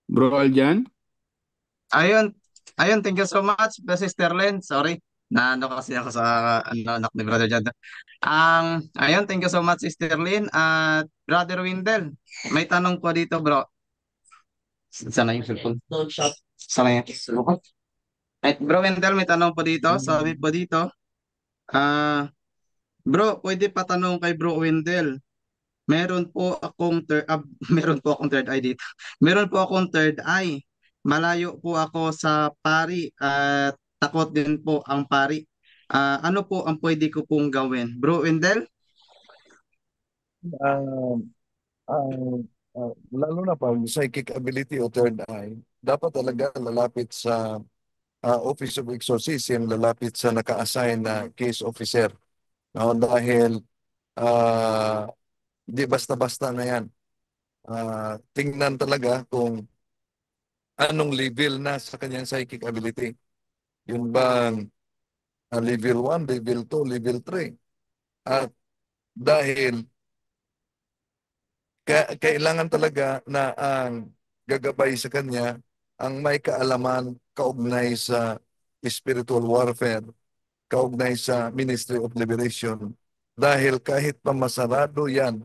Bro Aljan? Ayun, thank you so much, Sister Len. Sorry, naano kasi ako sa anak ni Brother Jad. Ayun, thank you so much, Sister Lynn. At Brother Windel, may tanong po dito, bro. Sana yung cellphone. Sana yung cellphone. Bro Windel, may tanong po dito. Sabi po dito, bro, pwede pa tanong kay Bro Windel. Meron po akong third eye dito. Meron po akong third eye. Malayo po ako sa pari at takot din po ang pari. Ano po ang pwede ko pong gawin? Bro Wendell? Lalo na pag psychic ability o third eye, dapat talaga lalapit sa Office of Exorcism, lalapit sa naka-assign na case officer. No? Dahil di basta-basta na yan. Tingnan talaga kung anong level na sa kanyang psychic ability. Yun bang level 1, level 2, level 3. At dahil kailangan talaga na ang gagabay sa kanya ang may kaalaman kaugnay sa spiritual warfare, kaugnay sa Ministry of Liberation. Dahil kahit pa masarado yan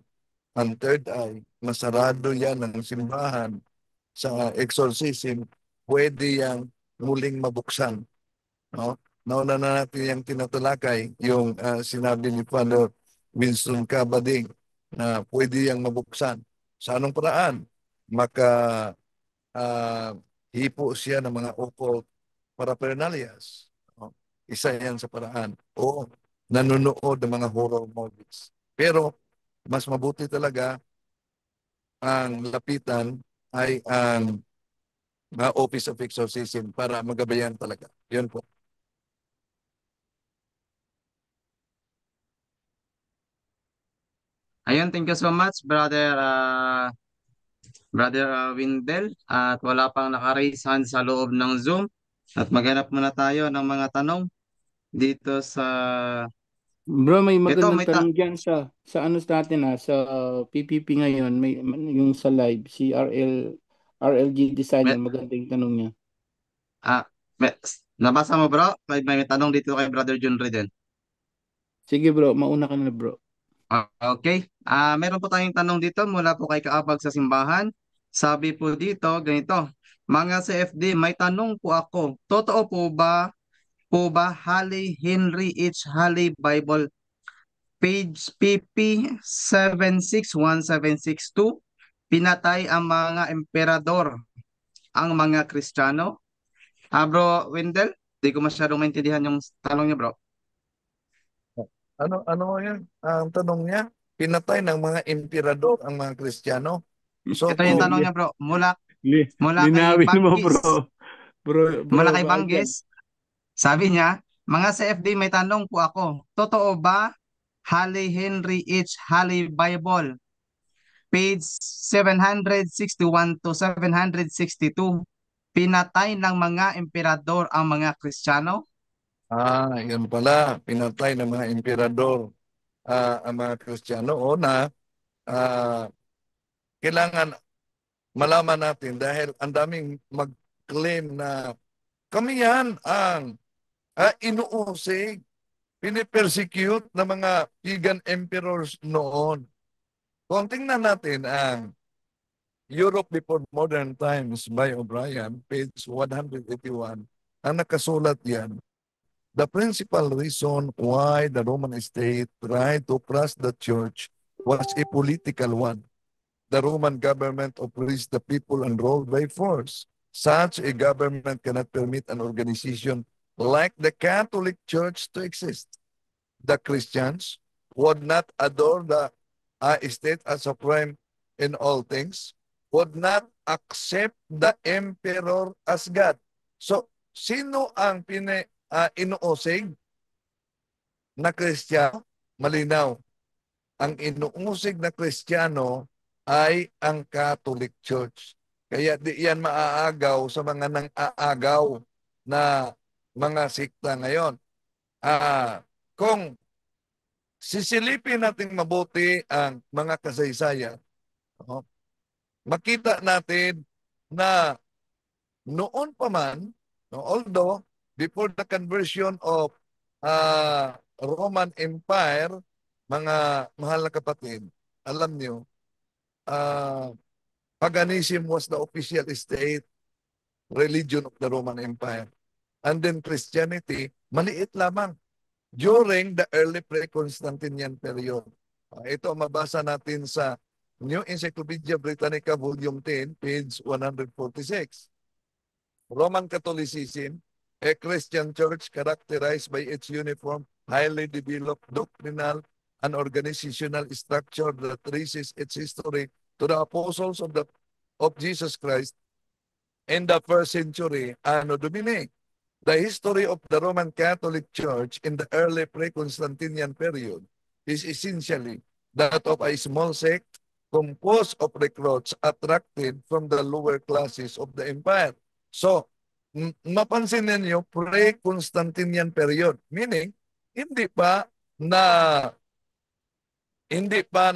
ang third eye, masarado yan ang simbahan sa exorcism, pwede yang muling mabuksan. No? Nauna na natin yung tinatalakay, yung sinabi ni Father Winston Cabading na pwede yang mabuksan. Sa anong paraan? Hipo siya ng mga occult paraphernalias. No? Isa yan sa paraan. O nanonood ng mga horror movies. Pero mas mabuti talaga ang lapitan ay ang Office of Exorcism para magabayan talaga. Yun po. Ayun, thank you so much, Brother Windel. At wala pang naka-raise hand sa loob ng Zoom. At maghanap muna tayo ng mga tanong dito sa... Bro, may Ito, magandang may ta... tanong diyan sa ano natin sa PPP ngayon, yung sa live si RLG May, Designer, magandang tanong niya. ah, may, nabasa mo bro? May tanong dito kay Brother John Reden. Sige bro, mauna ka na bro. Okay. Meron po tayong tanong dito mula po kay Kaabag sa Simbahan. Sabi po dito, ganito. Mga CFD, may tanong po ako. Totoo po ba Holy Henry H. Holy Bible page PP 761762 pinatay ang mga emperador ang mga Kristiyano? Bro Wendell, di ko masyadong maintindihan yung tanong niya bro. Ano yan? Ang tanong niya, pinatay ng mga emperador ang mga Kristiyano. So Ito yung kung tanong niya bro. Li, Mula kay linawin mo Banggis. Mula bro kay Adrian. Banggis. Sabi niya, mga CFD may tanong po ako. Totoo ba Holy Henry H. Holy Bible page 761 to 762 pinatay ng mga emperador ang mga Kristiyano? Yun pala, pinatay ng mga emperador ang mga Kristiyano. O na, kailangan malaman natin dahil ang daming mag-claim na kami yan ang inuusig, pinipersecute ng mga pagan emperors noon. Kung tingnan natin ang Europe Before Modern Times by O'Brien, page 181, ang nakasulat yan, the principal reason why the Roman state tried to crush the church was a political one. The Roman government oppressed the people and ruled by force. Such a government cannot permit an organization like the Catholic Church to exist. The Christians would not adore the state as supreme in all things, would not accept the emperor as God. So, sino ang inuusig na Kristiyano? Malinaw. Ang inuusig na Kristiyano ay ang Catholic Church. Kaya di yan maaagaw sa mga nang-aagaw na mga sikta ngayon. Kung sisilipin natin mabuti ang mga kasaysayan, makita natin na noon pa man, although before the conversion of Roman Empire, mga mahal na kapatid, alam niyo, paganism was the official state religion of the Roman Empire. And then Christianity, maliit lamang during the early pre-Constantinian period. Ito mabasa natin sa New Encyclopedia Britannica, Volume 10, page 146. Roman Catholicism, a Christian church characterized by its uniform, highly developed doctrinal and organizational structure that traces its history to the apostles of Jesus Christ in the first century, Anno Domini. The history of the Roman Catholic Church in the early pre-Constantinian period is essentially that of a small sect composed of recruits attracted from the lower classes of the empire. So, mapansin ninyo, pre-Constantinian period, meaning hindi pa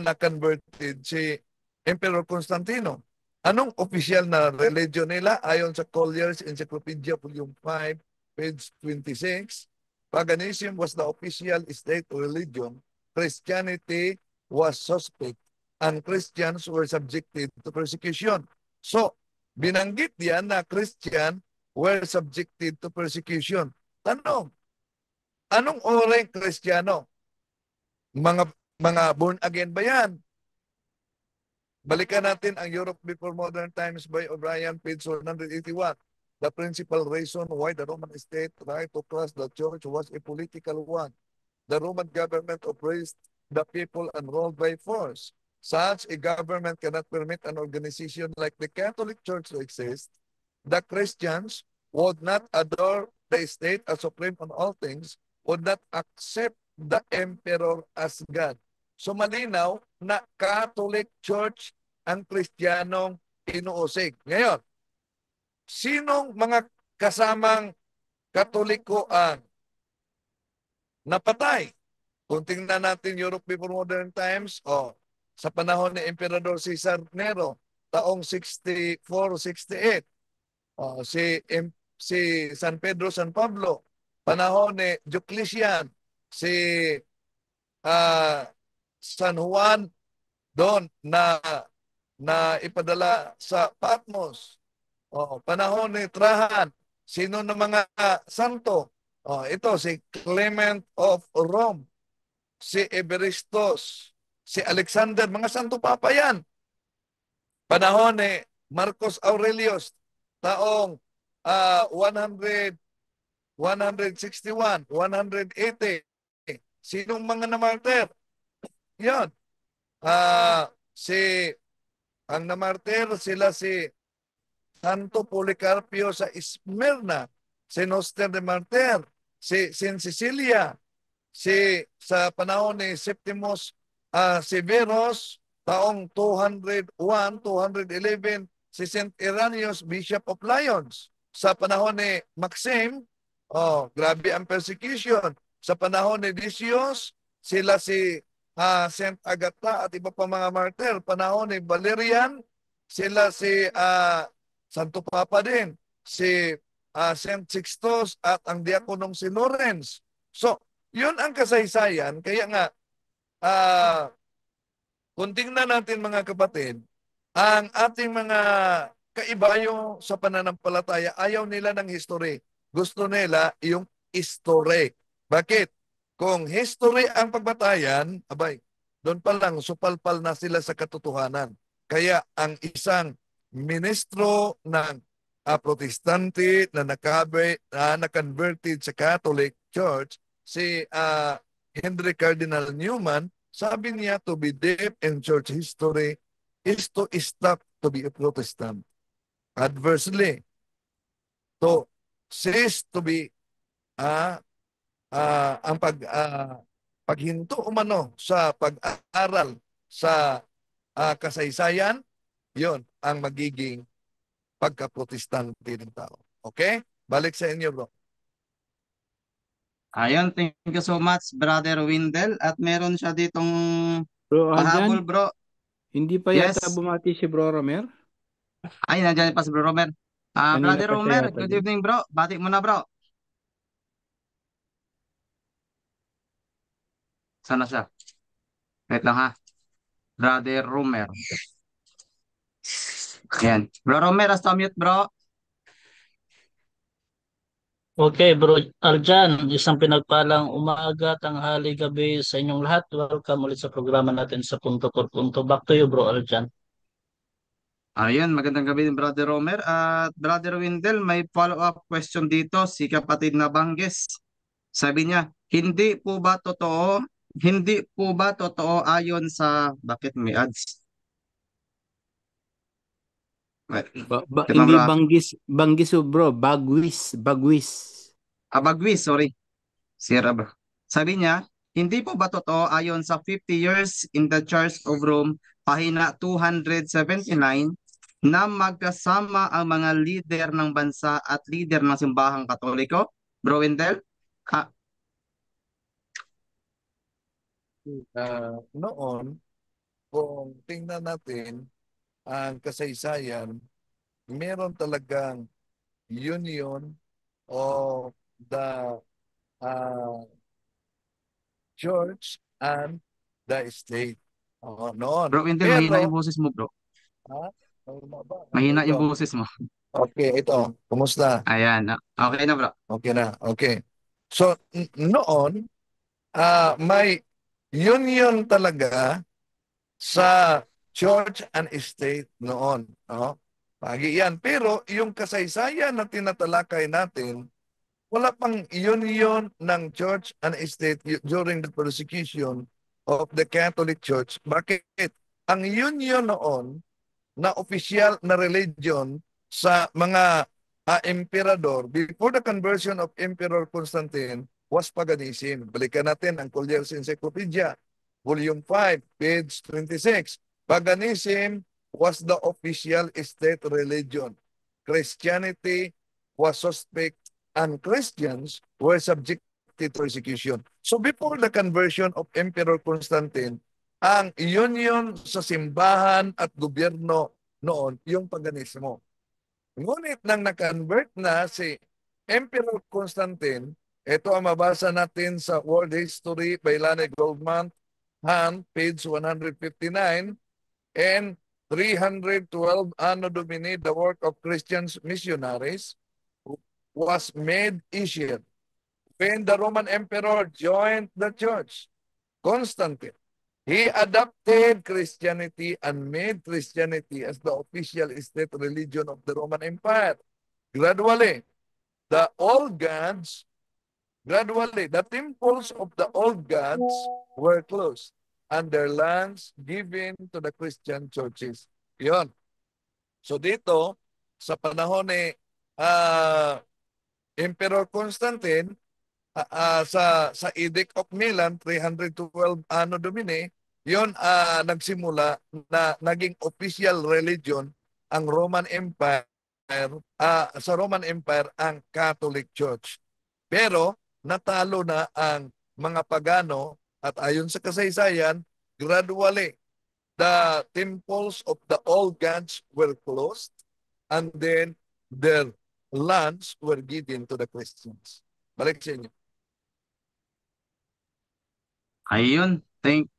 na-converted si Emperor Constantino. Anong official na religion nila? Ayon sa Collier's Encyclopedia Volume 5, page 26, paganism was the official state religion. Christianity was suspect and Christians were subjected to persecution. So, binanggit yan na Christian were subjected to persecution. Tanong, anong oreng Kristiyano? Mga born again ba yan? Balikan natin ang Europe Before Modern Times by O'Brien, page 181. The principal reason why the Roman state tried to crush the church was a political one. The Roman government oppressed the people and ruled by force. Such a government cannot permit an organization like the Catholic Church to exist. The Christians would not adore the state as supreme on all things, would not accept the emperor as God. So malinaw na Catholic Church ang Kristiyanong inuusig. Ngayon, sinong mga kasamang Katoliko ang napatay? Kung tingnan natin Europe before modern times, sa panahon ni Emperador Cesar Nero, taong 64-68, si San Pedro San Pablo, panahon ni Diocletian, si San Juan doon na ipadala sa Patmos. Panahon ni Trajan, sino ng mga santo? Ito si Clement of Rome, si Evaristos, si Alexander, mga santo papa yan. Panahon ni Marcos Aurelius, taong 161, 180. Sinong mga namartir? Yan. Ang namartir sila si Santo Policarpio sa Smyrna, si Noster de Martir, si Saint Cecilia, sa panahon ni Septimus Severus, taong 201, 211, si Saint Irenaeus, Bishop of Lyons. Sa panahon ni Maxim, grabe ang persecution. Sa panahon ni Decius, sila si Saint Agatha at iba pa mga martir. Panahon ni Valerian, sila si Santo Papa din, si Saint Sixtus at ang diakonong si Lawrence. So, yun ang kasaysayan. Kaya nga, kung tingnan natin mga kapatid, ang ating mga kaibayo sa pananampalataya, ayaw nila ng history. Gusto nila yung history. Bakit? Kung history ang pagbatayan, abay, doon pa lang supalpal na sila sa katotohanan. Kaya ang isang ministro ng protestante na na-converted sa Catholic Church, si Henry Cardinal Newman, sabi niya, to be deep in church history is to stop to be a Protestant. Adversely, to cease to be ang paghinto umano sa pag-aaral sa kasaysayan, yon ang magiging pagka-protestante ng tao. Okay? Balik sa inyo, bro. Ayun, thank you so much, Brother Windel. At meron siya ditong Bro, pahabol, Aljan, bro. hindi pa Yes. yata bumati si Bro Romer. Ay, nandiyan pa si Bro Romer. Kanina Brother pa siya Romer, yata good din. evening, bro. Bati mo na, bro. Sana siya? Wait lang, ha. Brother Romer. Ayan. Bro Romer, as to mute, bro. Okay, Bro Arjan, isang pinagpalang umaga, tanghali, gabi sa inyong lahat. Welcome ulit sa programa natin sa Punto por Punto. Back to you, Bro Arjan. Ayun, magandang gabi din, Brother Romer. At Brother Windel, may follow-up question dito. Si kapatid na Bangges. Sabi niya, hindi po ba totoo ayon sa, bakit may ads? Tingnan, Hindi bro. Banggis bro, Bagwis. Bagwis, sorry. Sierra, bro. Sabi niya, hindi po ba totoo ayon sa 50 years in the Church of Rome, pahina 279, na magkasama ang mga leader ng bansa at leader ng simbahang Katoliko? Bro Wendell? Noon, kung tingnan natin ang kasaysayan, meron talagang union of the church and the state. Noon. Bro Wendell, Pero, mahina yung boses mo, bro. Mahina yung boses mo. Okay, ito. Kumusta? Ayan. Okay na, bro. Okay na. Okay. So, noon, may union talaga sa church and state noon. No? Pagi yan. Pero yung kasaysayan na tinatalakay natin, wala pang union ng church and state during the persecution of the Catholic Church. Bakit? Ang union noon na opisyal na religion sa mga emperador before the conversion of Emperor Constantine was paganism. Balikan natin ang Collier's Encyclopedia. Volume 5, page 26. Paganism was the official state religion. Christianity was suspect and Christians were subjected to persecution. So before the conversion of Emperor Constantine, ang union sa simbahan at gobyerno noon, yung paganismo. Ngunit nang na-convert na si Emperor Constantine, ito ang mabasa natin sa World History by Lane Goldman, Hand, page 159, and 312 Anno Domini, the work of Christian missionaries was made easier when the Roman Emperor joined the church. Constantine, he adopted Christianity and made Christianity as the official state religion of the Roman Empire. Gradually, the temples of the old gods were closed and their lands given to the Christian churches. Yun. So dito, sa panahon ni Emperor Constantine, sa Edict of Milan, 312 Anno Domini, yon nagsimula na naging official religion ang Roman Empire, sa Roman Empire ang Catholic Church. Pero natalo na ang mga pagano at ayon sa kasaysayan, gradually the temples of the old gods were closed and then their lands were given to the Christians. Balik sa inyo. Thank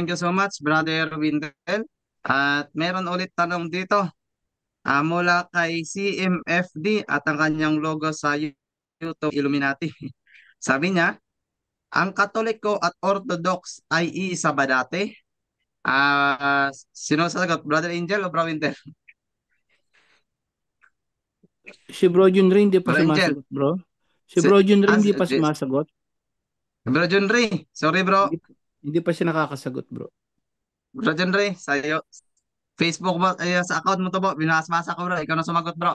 you so much, Brother Windel. At meron ulit tanong dito mula kay CMFD at ang kanyang logo sa YouTube, Illuminati. Sabi niya, ang Katoliko at Orthodox ay iisa ba dati? Sino sasagot, Brother Angel o Bro Windel? Si Bro Junri hindi pa Bro Angel. sumasagot, bro. Si Bro Junri hindi pa sumasagot. Bro Junri, sorry bro. Hindi pa siya nakakasagot, bro. Bro Junri, sa'yo, Facebook ba, sa account mo to bro, binasmasa ko bro, ikaw na sumagot bro.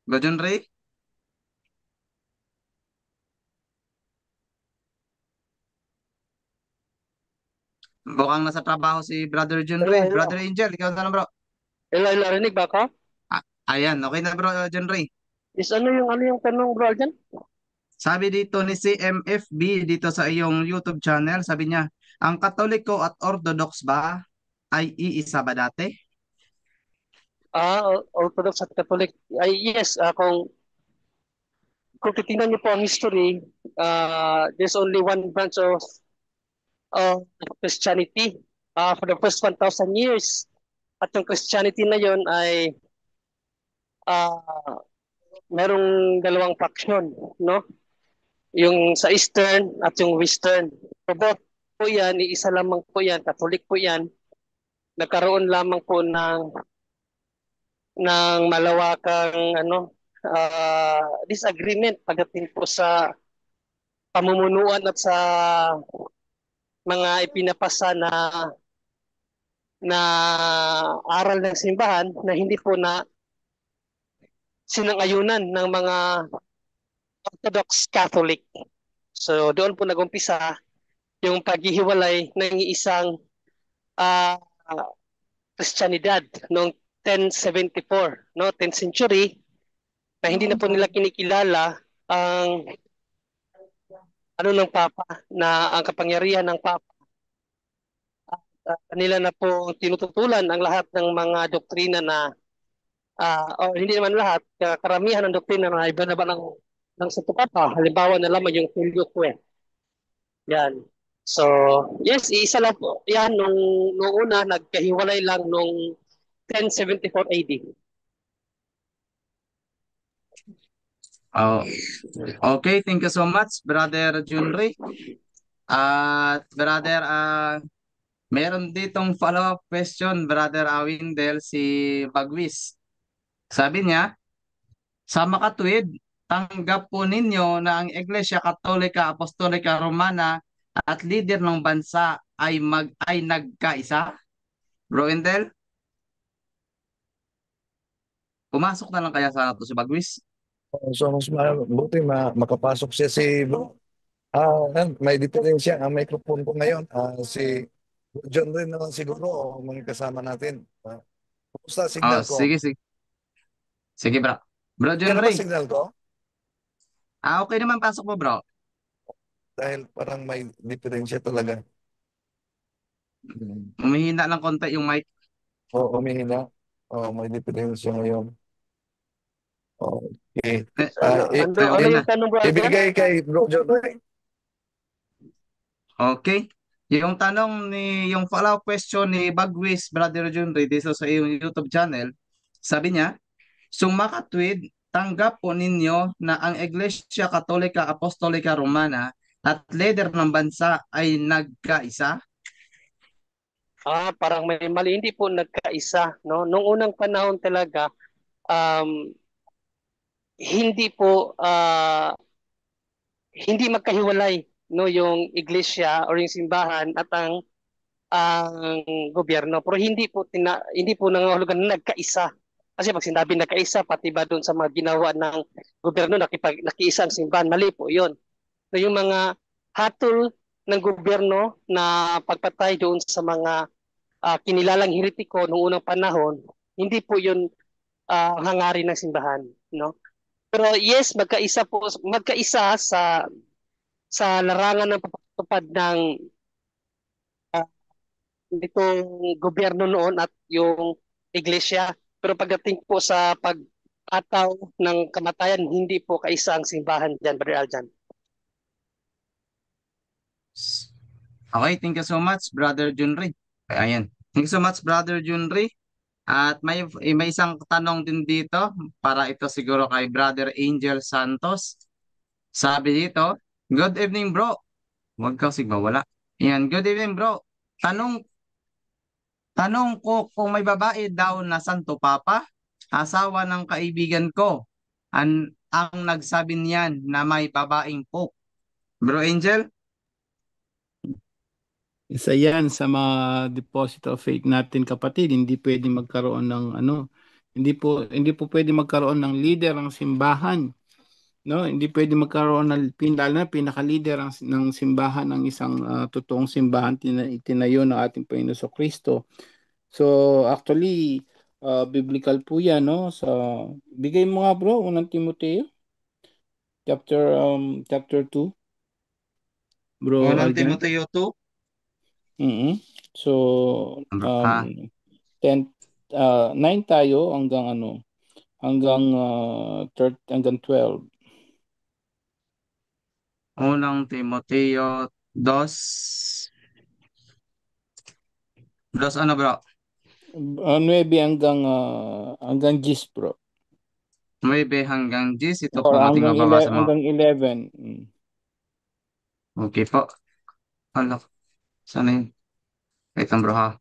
Bro Junri? Bukang nasa trabaho si Brother Junri. Hello. Brother Angel, ikaw na lang bro. Hello, narinig ba ako? Ayan, okay na bro Junri. Is ano yung tanong bro dyan? Sabi dito ni CMFB dito sa iyong YouTube channel, sabi niya, ang Katoliko at Orthodox ba ay iisa ba dati? Orthodox at Catholic. Yes, kung titingnan niyo po ang history, there's only one branch of Christianity for the first 1,000 years. At yung Christianity na yon ay merong dalawang faction, no? Yung sa Eastern at yung Western. So both po yan, isa lamang po yan, Catholic po yan. Nagkaroon lamang po ng malawakang disagreement pagdating po sa pamumunuan at sa mga ipinapasa na aral ng simbahan na hindi po na sinangayunan ng mga Orthodox Catholic. So doon po nagumpisa yung paghihiwalay ng isang Kristyanidad noong 1074, no, 10th century, na hindi na po nila kinikilala ang ng Papa, na ang kapangyarihan ng Papa. Kanila na po tinututulan ang lahat ng mga doktrina na hindi naman lahat, karamihan ng doktrina na iba na ba ng Santo Papa. Halimbawa na lamang yung Filioque. Yan. So, yes, isa lang po. Yan, nung una, nagkahiwalay lang nung 1074 AD. Okay, thank you so much, Brother Junri. At Brother, meron ditong follow-up question, Brother Windel, si Bagwis. Sabi niya, sa makatuwid, tanggap po ninyo na ang Iglesia Katolika Apostolika Romana at leader ng bansa ay nagkaisa? Bro Windel? Pumasok na lang kaya sana to si Bagwis? So, mas mabuti makapasok siya si May diferensya ang microphone ko ngayon. Si John rin naman siguro o mga kasama natin. Kumusta Oh, signal ko? sige, sige. Sige, bro. Bro Okay John na ba Ray. signal ko? Okay naman, pasok mo, bro. Dahil parang may diferensya talaga. Umihina lang konti yung mic. Oo, umihina. May diferensya ngayon. Okay. Ano Okay na. yung tanong, bro Aljan? Ibigay kay Bro John Ray. Okay. Yung follow-up question ni Bagwis, Brother John Ray, dito sa iyong YouTube channel, sabi niya, sumakatwid, tanggap po ninyo na ang Iglesia Katolika Apostolika Romana at leader ng bansa ay nagkaisa? Parang may mali. Hindi po nagkaisa, no? Nung unang panahon talaga, um, hindi po hindi magkahiwalay, no, yung iglesia or yung simbahan at ang gobyerno. Pero hindi po nangangahulugan na nagkaisa. Kasi pag sinabi nagkaisa, pati ba doon sa mga ginawa ng gobyerno, nakiisa ang simbahan, mali po 'yon. So yung mga hatol ng gobyerno na pagpatay doon sa mga kinilalang heretiko noong unang panahon, hindi po 'yun hangarin ng simbahan, no? Pero yes, magkaisa sa larangan ng pagpapatupad ng itong gobyerno noon at yung iglesia. Pero pagdating po sa pag-ataw ng kamatayan, hindi po kaisa ang simbahan dyan, Brother Aljan. Okay, thank you so much, Brother John Ray. Ayan. Thank you so much, Brother John Ray. At may isang tanong din dito para ito siguro kay Brother Angel Santos. Sabi dito, good evening bro. Huwag ka wala. Yan, good evening bro. Tanong ko kung may babae daw na Santo Papa, asawa ng kaibigan ko. Ang nagsabi niyan na may babaeng Pope. Bro Angel? Isa yan sa mga deposit of faith natin, kapatid. Hindi pwede magkaroon ng hindi po pwede magkaroon ng leader ng simbahan, no? Hindi pwede magkaroon lalo na pinaka-leader ng simbahan, ng isang totoong simbahan itinayo ng ating Panginoon Kristo. So actually biblical po yan, no? Bigay mo nga bro, unang Timoteo chapter 2, bro Unang Aljan. Timoteo 2? So, Ah, 9 tayo hanggang 12. Unang Timoteo 2. Dos ano bro? 9 hanggang 10 bro. 9 hanggang 10. Ito Or po ang ating mababasa mo. hanggang 11. Okay po. Hala, sana yun? Wait lang bro ha.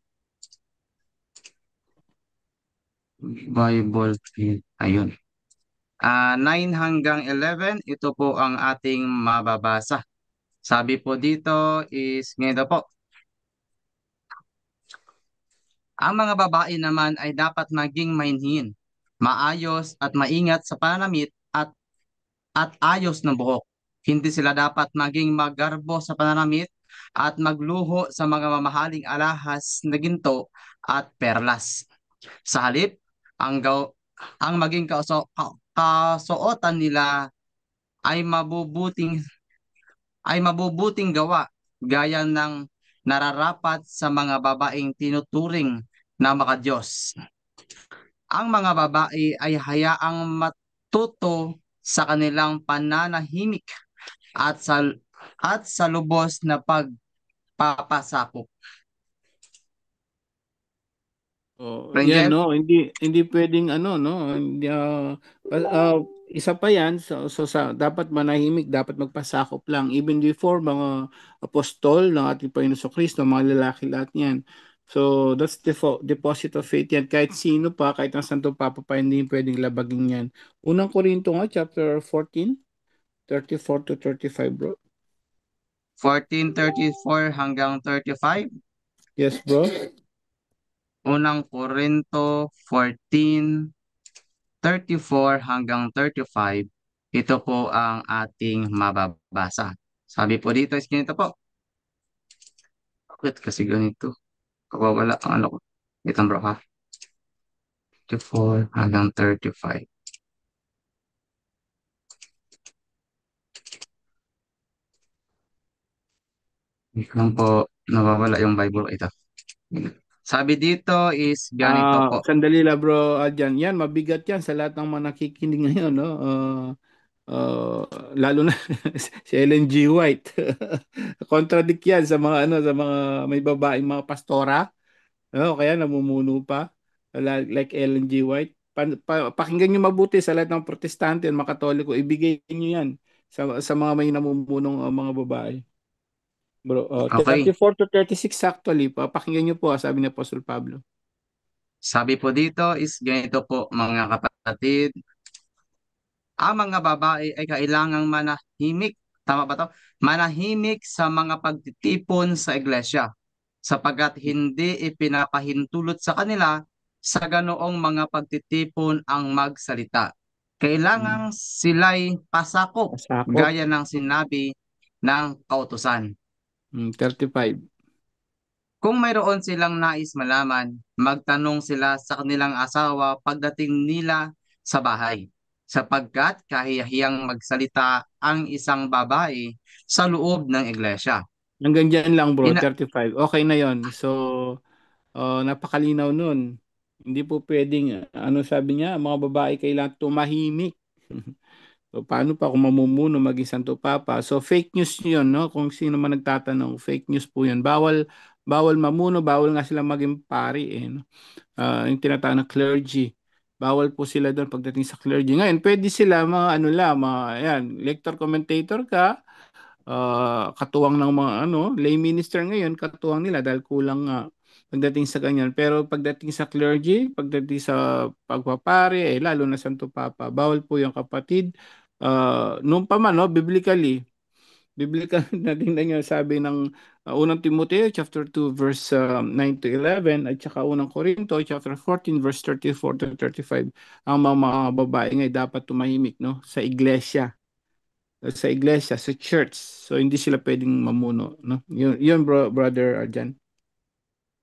Bible. Ayun. 9 hanggang 11, ito po ang ating mababasa. Sabi po dito is, ngayon po, ang mga babae naman ay dapat maging mainhin, maayos at maingat sa pananamit at ayos ng buhok. Hindi sila dapat maging magarbo sa pananamit at magluho sa mga mamahaling alahas na ginto at perlas. Sa halip, ang maging kasuotan nila ay mabubuting gawa gaya ng nararapat sa mga babaeng tinuturing na makadiyos. Ang mga babae ay hayaang matuto sa kanilang pananahimik at sa lubos na pagpapasakop. Yan no, hindi pwedeng no, isa pa yan, so dapat manahimik, dapat magpasakop lang even before mga apostol ng ating Panginoon Kristo, mga lalaki lahat yan. So that's deposit of faith yan. Kahit sino pa, kahit ang Santo Papa pa, hindi pwedeng labagin yan. Unang Korinto nga, chapter 14, 34 to 35 bro. 14:34 hanggang 35. Yes bro. Unang Korinto 14:34 hanggang 35. Ito po ang ating mababasa. Sabi po dito is ganito po. Bakit kasi ganito? Kawawala ang ano ko. Ito bro ha. 54 hanggang 35. Ito lang po, nawawala yung Bible. Ito. Sabi dito is ganito po. Sandali lang bro, Adjan. Yan, mabigat yan sa lahat ng mga nakikinig ngayon, no? Lalo na si Ellen G. White. Contradict yan sa mga sa mga may babaeng mga pastora, no? Kaya namumuno pa like Ellen G. White. Pakinggan niyo mabuti sa lahat ng protestante at mga katoliko, ibigay niyo yan sa mga may namumunong mga babae. Bro, Okay. 34 to 36 actually. Pakinggan niyo po, sabi ni Apostol Pablo. Sabi po dito is ganito po mga kapatid. Ang mga babae ay kailangang manahimik. Tama ba to? Manahimik sa mga pagtitipon sa iglesia sapagkat hindi ipinapahintulot sa kanila sa ganoong mga pagtitipon ang magsalita. Kailangang sila'y pasakop gaya ng sinabi ng kautusan. 35. Kung mayroon silang nais malaman, magtanong sila sa kanilang asawa pagdating nila sa bahay, sapagkat kahiyahiyang magsalita ang isang babae sa loob ng iglesia. Hanggang dyan lang bro, Ina- 35. Okay na yon. So, napakalinaw nun. Hindi po pwedeng, ano sabi niya, mga babae kailangan tumahimik. So, paano pa kung mamumuno maging Santo Papa? So, fake news yun, no? Kung sino man nagtatanong, fake news po yun. Bawal mamuno, bawal nga sila maging pari, eh, no? Yung tinatawag na clergy. Bawal po sila doon pagdating sa clergy. Ngayon, pwede sila mga ano lang, mga, ayan, lector commentator ka, katuwang ng mga lay minister ngayon, katuwang nila dahil kulang nga pagdating sa ganyan. Pero pagdating sa clergy, pagdating sa pagpapare, lalo na Santo Papa, bawal po yung kapatid. Noon pa man, no, biblical na tingnan nyo sabi ng unang Timoteo chapter 2 verse 9 to 11 at saka unang Korinto chapter 14 verse 34 to 35, ang mga babae ngay dapat tumahimik, no, sa iglesia, sa church. So hindi sila pwedeng mamuno, no? Yun bro, brother Arjan.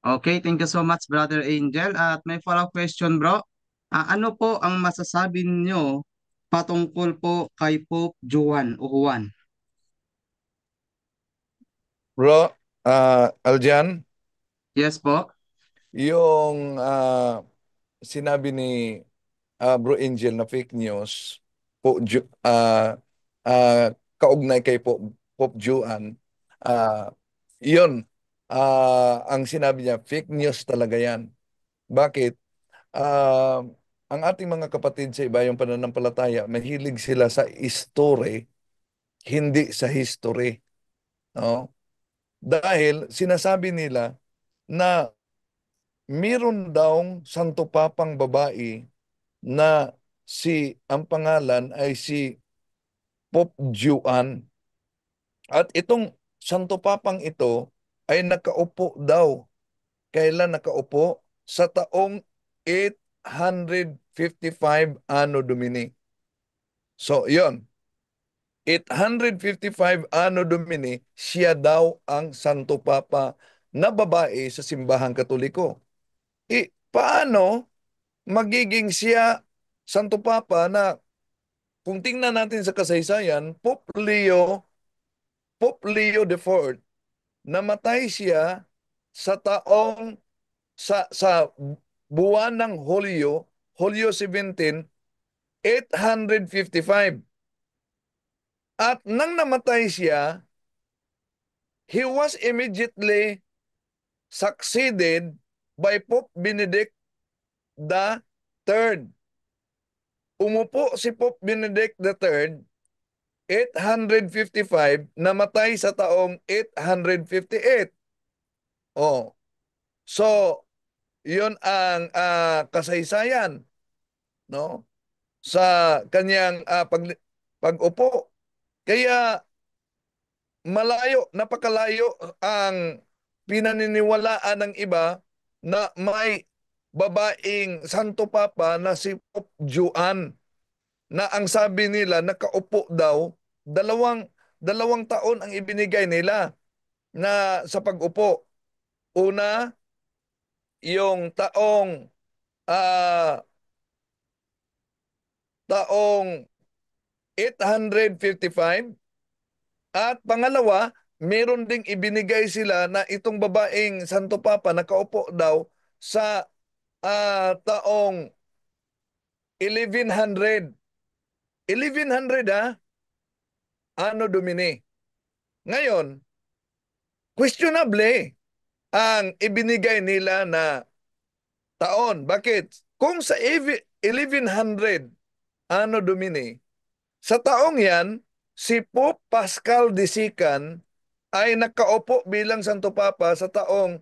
Okay, thank you so much, Brother Angel. At may follow-up question, bro. Ano po ang masasabi niyo patungkol po kay Pope Juan o Juan? Bro, Aljan, Yes po. yung sinabi ni Bro Angel na fake news, kaugnay kay Pope Juan, yun, ang sinabi niya, fake news talaga yan. Bakit? Ah, ang ating mga kapatid sa iba yung pananampalataya, mahilig sila sa story, hindi sa history. No? Dahil sinasabi nila na meron daw santo papang babae na ang pangalan ay si Pope Juan. At itong santo papang ito ay nakaupo daw. Kailan nakaupo? Sa taong 855 Anno Domini. So, yon. 855 Anno Domini, siya daw ang Santo Papa na babae sa simbahang Katoliko. Paano magiging siya Santo Papa na kung tingnan natin sa kasaysayan, Pope Leo IV, namatay siya sa sa buwan ng Hulyo 17, 855. At nang namatay siya, he was immediately succeeded by Pope Benedict the Third. Umupo si Pope Benedict the Third, 855, namatay sa taong 858. Oh. So, yun ang kasaysayan, no? Sa kanyang pag-upo. Kaya napakalayo ang pinaniniwalaan ng iba na may babaeng Santo Papa na si Pope Juan, na ang sabi nila nakaupo daw, dalawang 2 taon ang ibinigay nila na sa pag-upo. Una, yung taong 855 at pangalawa, meron ding ibinigay sila na itong babaeng Santo Papa nakaupo daw sa taong 1100. 1100 Anno Domini. Ngayon, questionable ang ibinigay nila na taon. Bakit? Kung sa 1100 Anno Domini, sa taong yan, si Pope Pascal de Sican ay nakaupo bilang Santo Papa sa taong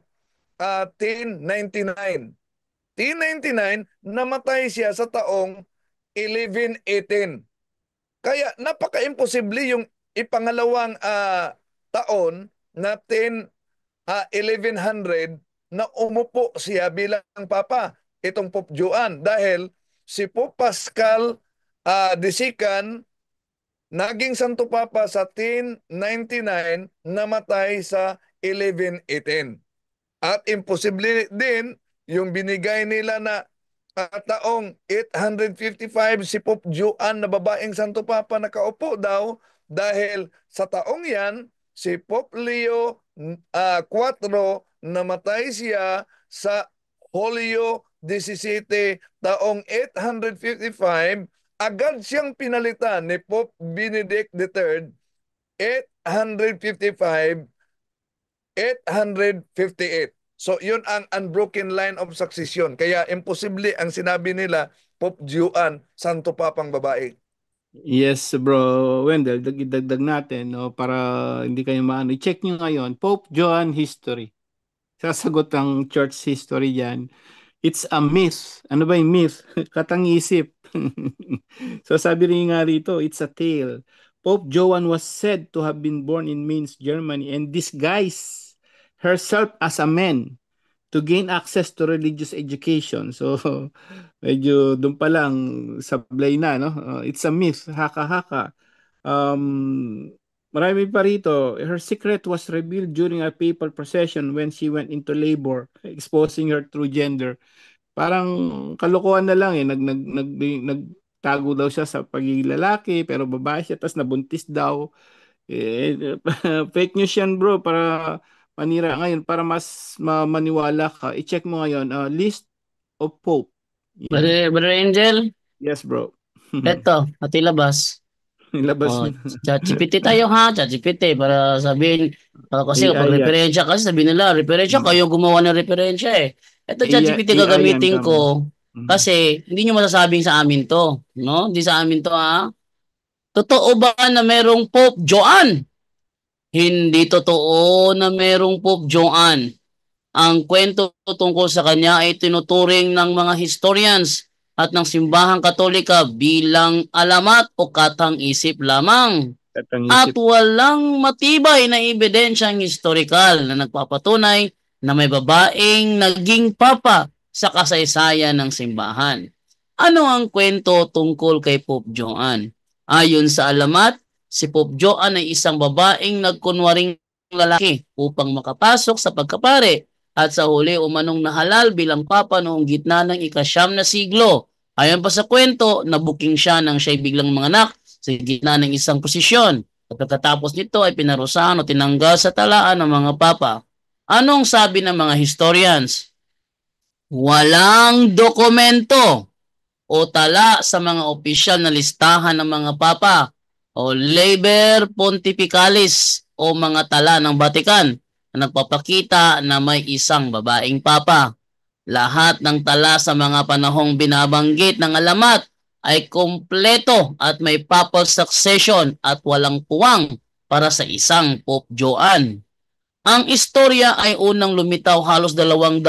1099. 1099, namatay siya sa taong 1118. Kaya napaka-imposible yung ipangalawang taon na 1100 na umupo siya bilang Papa, itong Pope Juan. Dahil si Pope Pascal de Sican naging Santo Papa sa 1099, namatay sa 1118. At imposible din yung binigay nila na taong 855 si Pope Juan na babaeng Santo Papa nakaupo daw dahil sa taong yan si Pope Leo IV namatay siya sa Hulyo 17 taong 855. Agad siyang pinalitan ni Pope Benedict III 855 858. So yun ang unbroken line of succession. Kaya imposible ang sinabi nila Pope Juan, Santo Papang babae. Yes, bro. Wendell, idagdag natin, no, para hindi kayo maano. I-check nyo ngayon, Pope Joan History. Sasagot ang church history yan. It's a myth. Ano ba yung myth? Katang-isip. So sabi rin nga rito, it's a tale. Pope Joan was said to have been born in Mainz, Germany and disguised herself as a man to gain access to religious education. So medyo doon pa lang sablay na, no? It's a myth, haka-haka. Marami pa rito. Her secret was revealed during a papal procession when she went into labor, exposing her true gender. Parang kalokohan na lang nagtago daw siya sa pagiging lalaki pero babae siya tapos nabuntis daw. Fake news yan, bro, para manira ngayon, para mas maniwala ka. I-check mo ngayon, list of Pope. Brother Angel, Yes, bro. eto, pati labas. Ilabas mo. ChatGPT tayo ha, ChatGPT para sabihin kasi kapag AI yan. referensya kasi sabihin nila, referensya kayo gumawa ng referensya eh. Ito ChatGPT AI gagamitin yan, ko kasi hindi nyo masasabing sa amin to, no? Hindi sa amin to ha. Totoo ba na merong Pope Joan? Hindi totoo na merong Pope Joan. Ang kwento tungkol sa kanya ay tinuturing ng mga historians at ng simbahang Katolika bilang alamat o katang-isip lamang. At walang matibay na ebidensyang historikal na nagpapatunay na may babaeng naging papa sa kasaysayan ng simbahan. Ano ang kwento tungkol kay Pope Joan? Ayon sa alamat, si Pope Joan ay isang babaeng nagkunwaring lalaki upang makapasok sa pagkapare at sa huli umanong nahalal bilang papa noong gitna ng ika-9 na siglo. Ayon pa sa kwento, nabuking siya nang siya'y biglang manganak sa gitna ng isang posisyon. At pagkatapos nito ay pinarusahan o tinanggal sa talaan ng mga papa. Anong sabi ng mga historians? Walang dokumento o tala sa mga opisyal na listahan ng mga papa o Liber Pontificalis o mga tala ng Vatican na nagpapakita na may isang babaeng papa. Lahat ng tala sa mga panahong binabanggit ng alamat ay kompleto at may papal succession at walang puwang para sa isang Pope Joan. Ang istorya ay unang lumitaw halos 200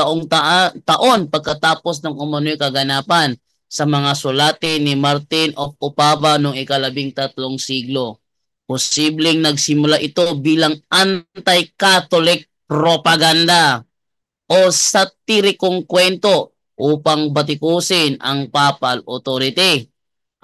taon pagkatapos ng umano'y kaganapan sa mga sulati ni Martin of Opava noong ika-13 siglo. Posibleng nagsimula ito bilang anti-Catholic propaganda o satirikong kwento upang batikusin ang papal authority.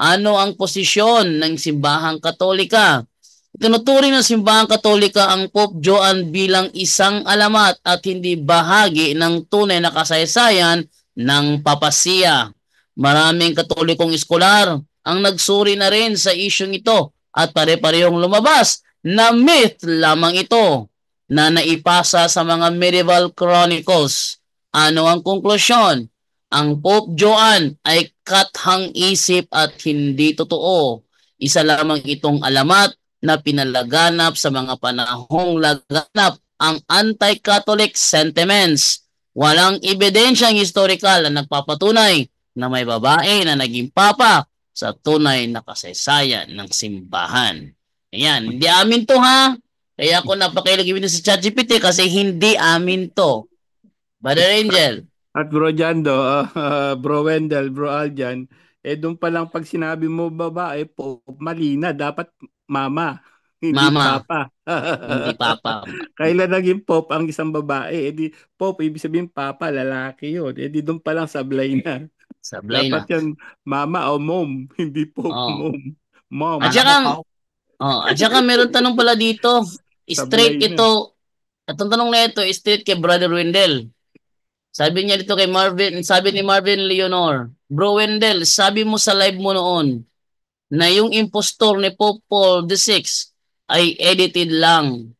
Ano ang posisyon ng simbahang Katolika? Tinuturing ng Simbahang Katolika ang Pope Joan bilang isang alamat at hindi bahagi ng tunay na kasaysayan ng papasiya. Maraming Katolikong eskolar ang nagsuri na rin sa isyong ito at pare-parehong lumabas na myth lamang ito na naipasa sa mga medieval chronicles. Ano ang konklusyon? Ang Pope Joan ay kathang isip at hindi totoo. Isa lamang itong alamat na pinalaganap sa mga panahong laganap ang anti-Catholic sentiments. Walang ebidensyang historical na nagpapatunay na may babae na naging papa sa tunay na kasaysayan ng simbahan. Ayan, hindi amin to ha. Kaya ako napakilagay sa ChatGPT kasi hindi amin to. Brother Angel. At Bro Jando, Bro Wendell, Bro Aljan, doon pa lang pag sinabi mo babae, mali na. Dapat mama, hindi Mama. papa. Hindi papa. Kailan naging Pope ang isang babae? Di Pope, ibig sabihin papa, lalaki yun. Di doon pa lang sablay na. Sablay Dapat na. yan mama o mom, hindi Pope Oo. mom. At saka meron tanong pala dito. Straight Sablay na. ito. Itong tanong na ito, straight kay Brother Wendell. Sabi niya dito kay Marvin, sabi ni Marvin Leonor, Bro Wendell, sabi mo sa live mo noon na yung impostor ni Pope Paul VI ay edited lang.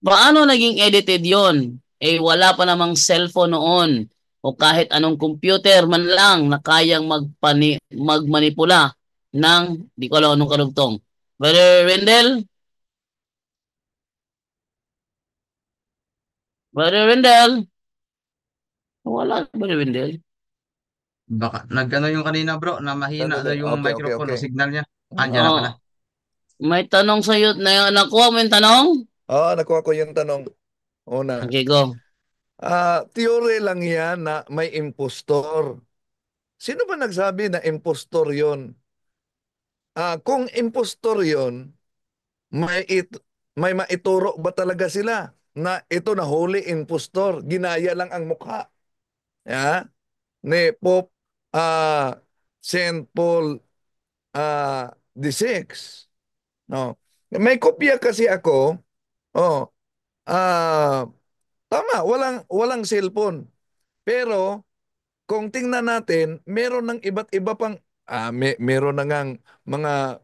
Paano naging edited yon? Wala pa namang cellphone noon o kahit anong computer man lang na kayang magmanipula ng, di ko alam anong karugtong. Brother Wendell? Brother Wendell? Wala, Brother Wendell. Baka nagano yung kanina bro na mahina na yung microphone o signal niya. Andiyan na pala. May tanong sa iyo na nakuha mo yung tanong? Oo, nakuha ko yung tanong. Una. Okay, go. Theory lang yan na may impostor. Sino ba nagsabi na impostor yon? Kung impostor yon, may maituro ba talaga sila na ito na holy impostor? Ginaya lang ang mukha. Yeah? Ni Pope St. Paul VI. No. May kopya kasi ako. Oh. Tama, walang cellphone. Pero kung tingnan natin, meron ng iba't iba pang meron na ngang mga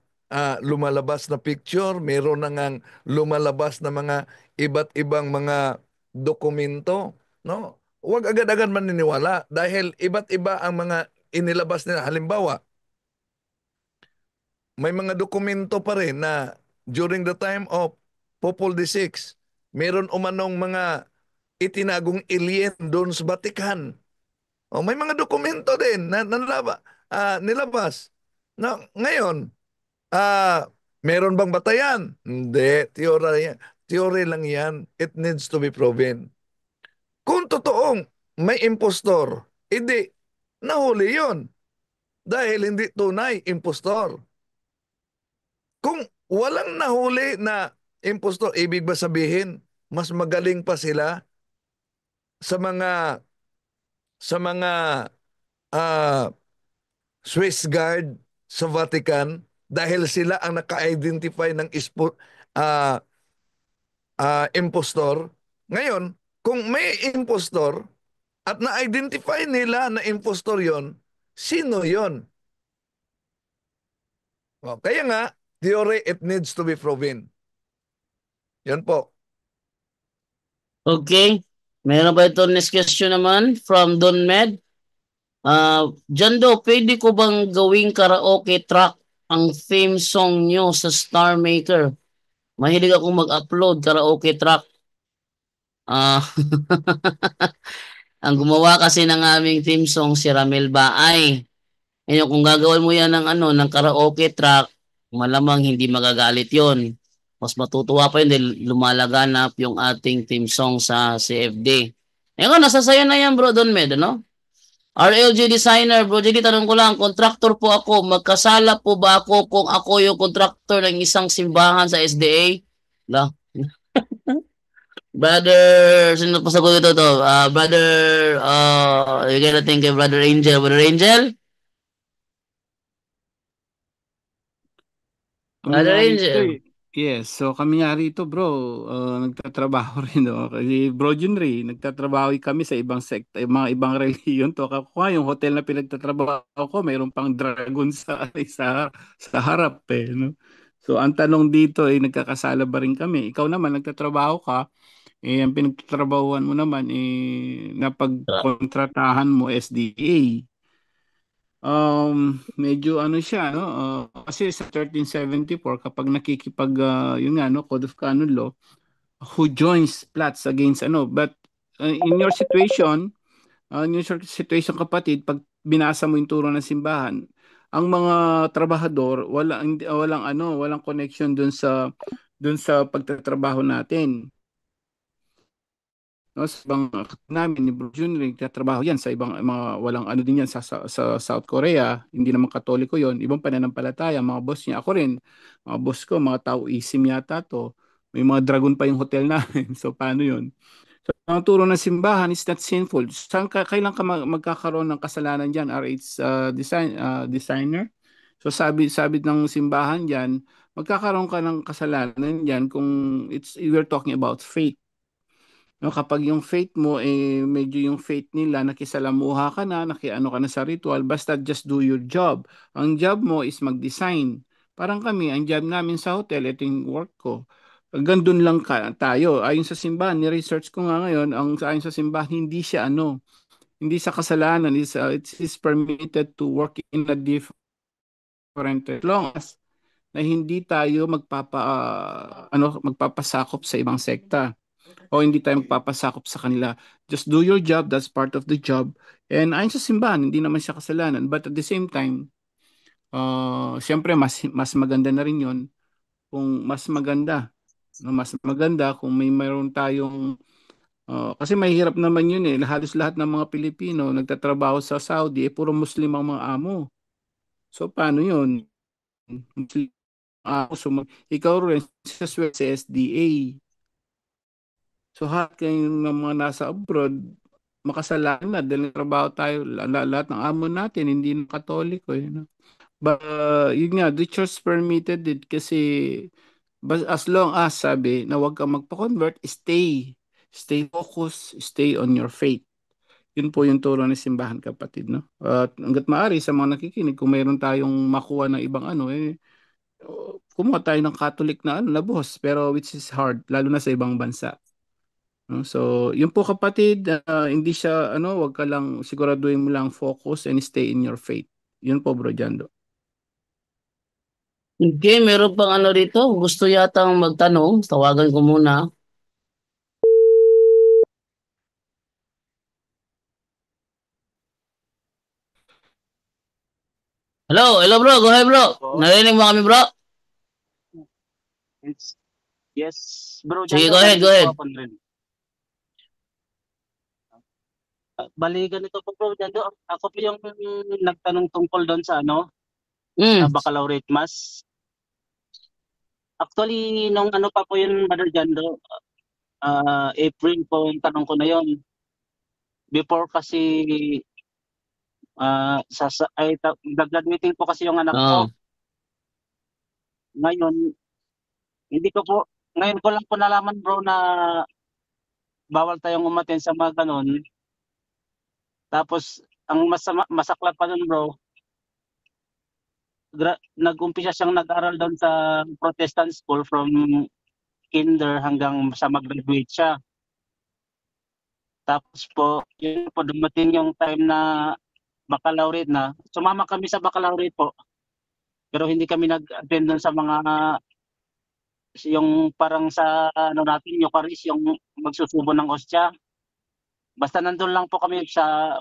lumalabas na picture, meron na ngang lumalabas na mga iba't ibang mga dokumento, no? Huwag agad-agad maniniwala dahil iba't iba ang mga inilabas nila. Halimbawa, may mga dokumento pa rin na during the time of Pope Paul VI, meron umanong mga itinagong alien doon sa Vatican. May mga dokumento din na nilabas. Na, ngayon, meron bang batayan? Hindi. Theory lang yan. It needs to be proven. Kung totoong may impostor, hindi, nahuli yun. Dahil hindi tunay impostor. Kung walang nahuli na impostor, ibig ba sabihin, mas magaling pa sila sa mga Swiss Guard sa Vatican dahil sila ang naka-identify ng impostor. Ngayon, kung may impostor at na-identify nila na impostor yon, sino yon? Kaya nga, theory, it needs to be proven. Yan po. Okay. Meron ba ito next question naman from Don Med? Jando, pwede ko bang gawing karaoke track ang theme song nyo sa Star Maker? Mahilig akong mag-upload karaoke track. Ang gumawa kasi ng aming theme song si Ramel Baay. Ngayon, kung gagawin mo yan ng karaoke track, malamang hindi magagalit yon. Mas matutuwa pa yun dahil lumalaganap yung ating theme song sa CFD. Ngayon, nasa sayo na yan, bro, Don Med, ano? RLG Designer, bro, JD, tanong ko lang, contractor po ako, magkasala po ba ako kung ako yung contractor ng isang simbahan sa SDA? La. Brother, sino pa sagot ito to? Brother, you gotta think kay Brother Angel. Brother Angel? Brother Angel. Yes, so kami nga rito bro, nagtatrabaho rin no. Kasi bro Junri, nagtatrabaho kami sa ibang sekta, mga ibang reliyon to. Ako yung hotel na pinagtatrabaho ko, mayroon pang dragon sa harap no. So ang tanong dito ay nagkakasala ba rin kami? Ikaw naman nagtatrabaho ka, ang pinagtatrabahuan mo naman napagkontratahan mo SDA. Medyo ano siya, no? Kasi sa 1374, kapag yun nga, no, Code of Canon Law, who joins plots against but in your situation kapatid, pag binasa mo yung turo ng simbahan, ang mga trabahador, walang connection dun sa pagtatrabaho natin. No, sa ibang namin ni Bro Jun, nagtatrabaho yan sa ibang mga walang ano din yan sa South Korea, hindi naman Katoliko yon, ibang pananampalataya, mga boss niya, ako rin, mga boss ko, mga Taoism yata to, may mga dragon pa yung hotel namin, so paano yun? So, ang turo ng simbahan is not sinful. Kailan ka magkakaroon ng kasalanan dyan, RH designer? So sabi ng simbahan dyan, magkakaroon ka ng kasalanan dyan kung we're talking about faith. No, kapag yung faith mo medyo yung faith nila nakisalamuha ka na, nakiano ka na sa ritual, basta just do your job. Ang job mo is mag-design. Parang kami, ang job namin sa hotel, ito yung work ko. Gandun lang tayo. Ayon sa simbahan, ni-research ko nga ngayon, ayon sa simbahan, hindi sa kasalanan, it is permitted to work in a different as long as na hindi tayo magpapasakop sa ibang sekta o hindi tayo magpapasakop sa kanila. Just do your job, that's part of the job. And ayon sa simbahan, hindi naman siya kasalanan. But at the same time, siyempre mas maganda na rin yun kung mas maganda. No, mas maganda kung mayroon tayong kasi mahirap naman yun halos lahat ng mga Pilipino nagtatrabaho sa Saudi, puro Muslim ang mga amo. So paano yun? Muslim so ikaw rin sa SDA. So kayong mga nasa abroad, makasalanan na dahil trabaho tayo, lahat ng amo natin, hindi na Katoliko. But yun nga, the church permitted it kasi as long as sabi na huwag kang magpa-convert, stay focused, stay on your faith. Yun po yung turo ng simbahan kapatid. No? At hanggat maaari sa mga nakikinig, kung mayroon tayong makuha ng ibang kumuha tayo ng Catholic na boss, pero which is hard, lalo na sa ibang bansa. No? So, yun po kapatid, hindi siya, wag ka lang, siguraduhin mo lang focus and stay in your faith. Yun po bro Jando. Okay, meron pang rito. Gusto yatang magtanong. Tawagan ko muna. Hello bro. Go ahead bro. Narinig mo kami bro? Yes, bro. Sige, Jando, go ahead. Bali, ganito po bro, Jando. Ako po yung nagtanong tungkol doon sa Mm. sa baccalaureate mass. Actually, nung pa po yun, Brother Jando, April po yung tanong ko na yun. Before kasi, nag-glad meeting po kasi yung anak ko. Ngayon, ngayon ko lang po nalaman bro na bawal tayong umaten sa mga ganon. Tapos, ang masakla pa nun bro, nag-umpisa siyang nag-aral doon sa Protestant school from kinder hanggang sa mag-graduate siya. Tapos po, yun po, dumating yung time na baccalaureate na. Sumama kami sa baccalaureate po. Pero hindi kami nag-attend doon sa mga yung parang sa natin, Eucharist, yung magsusubo ng ostya. Basta nandun lang po kami sa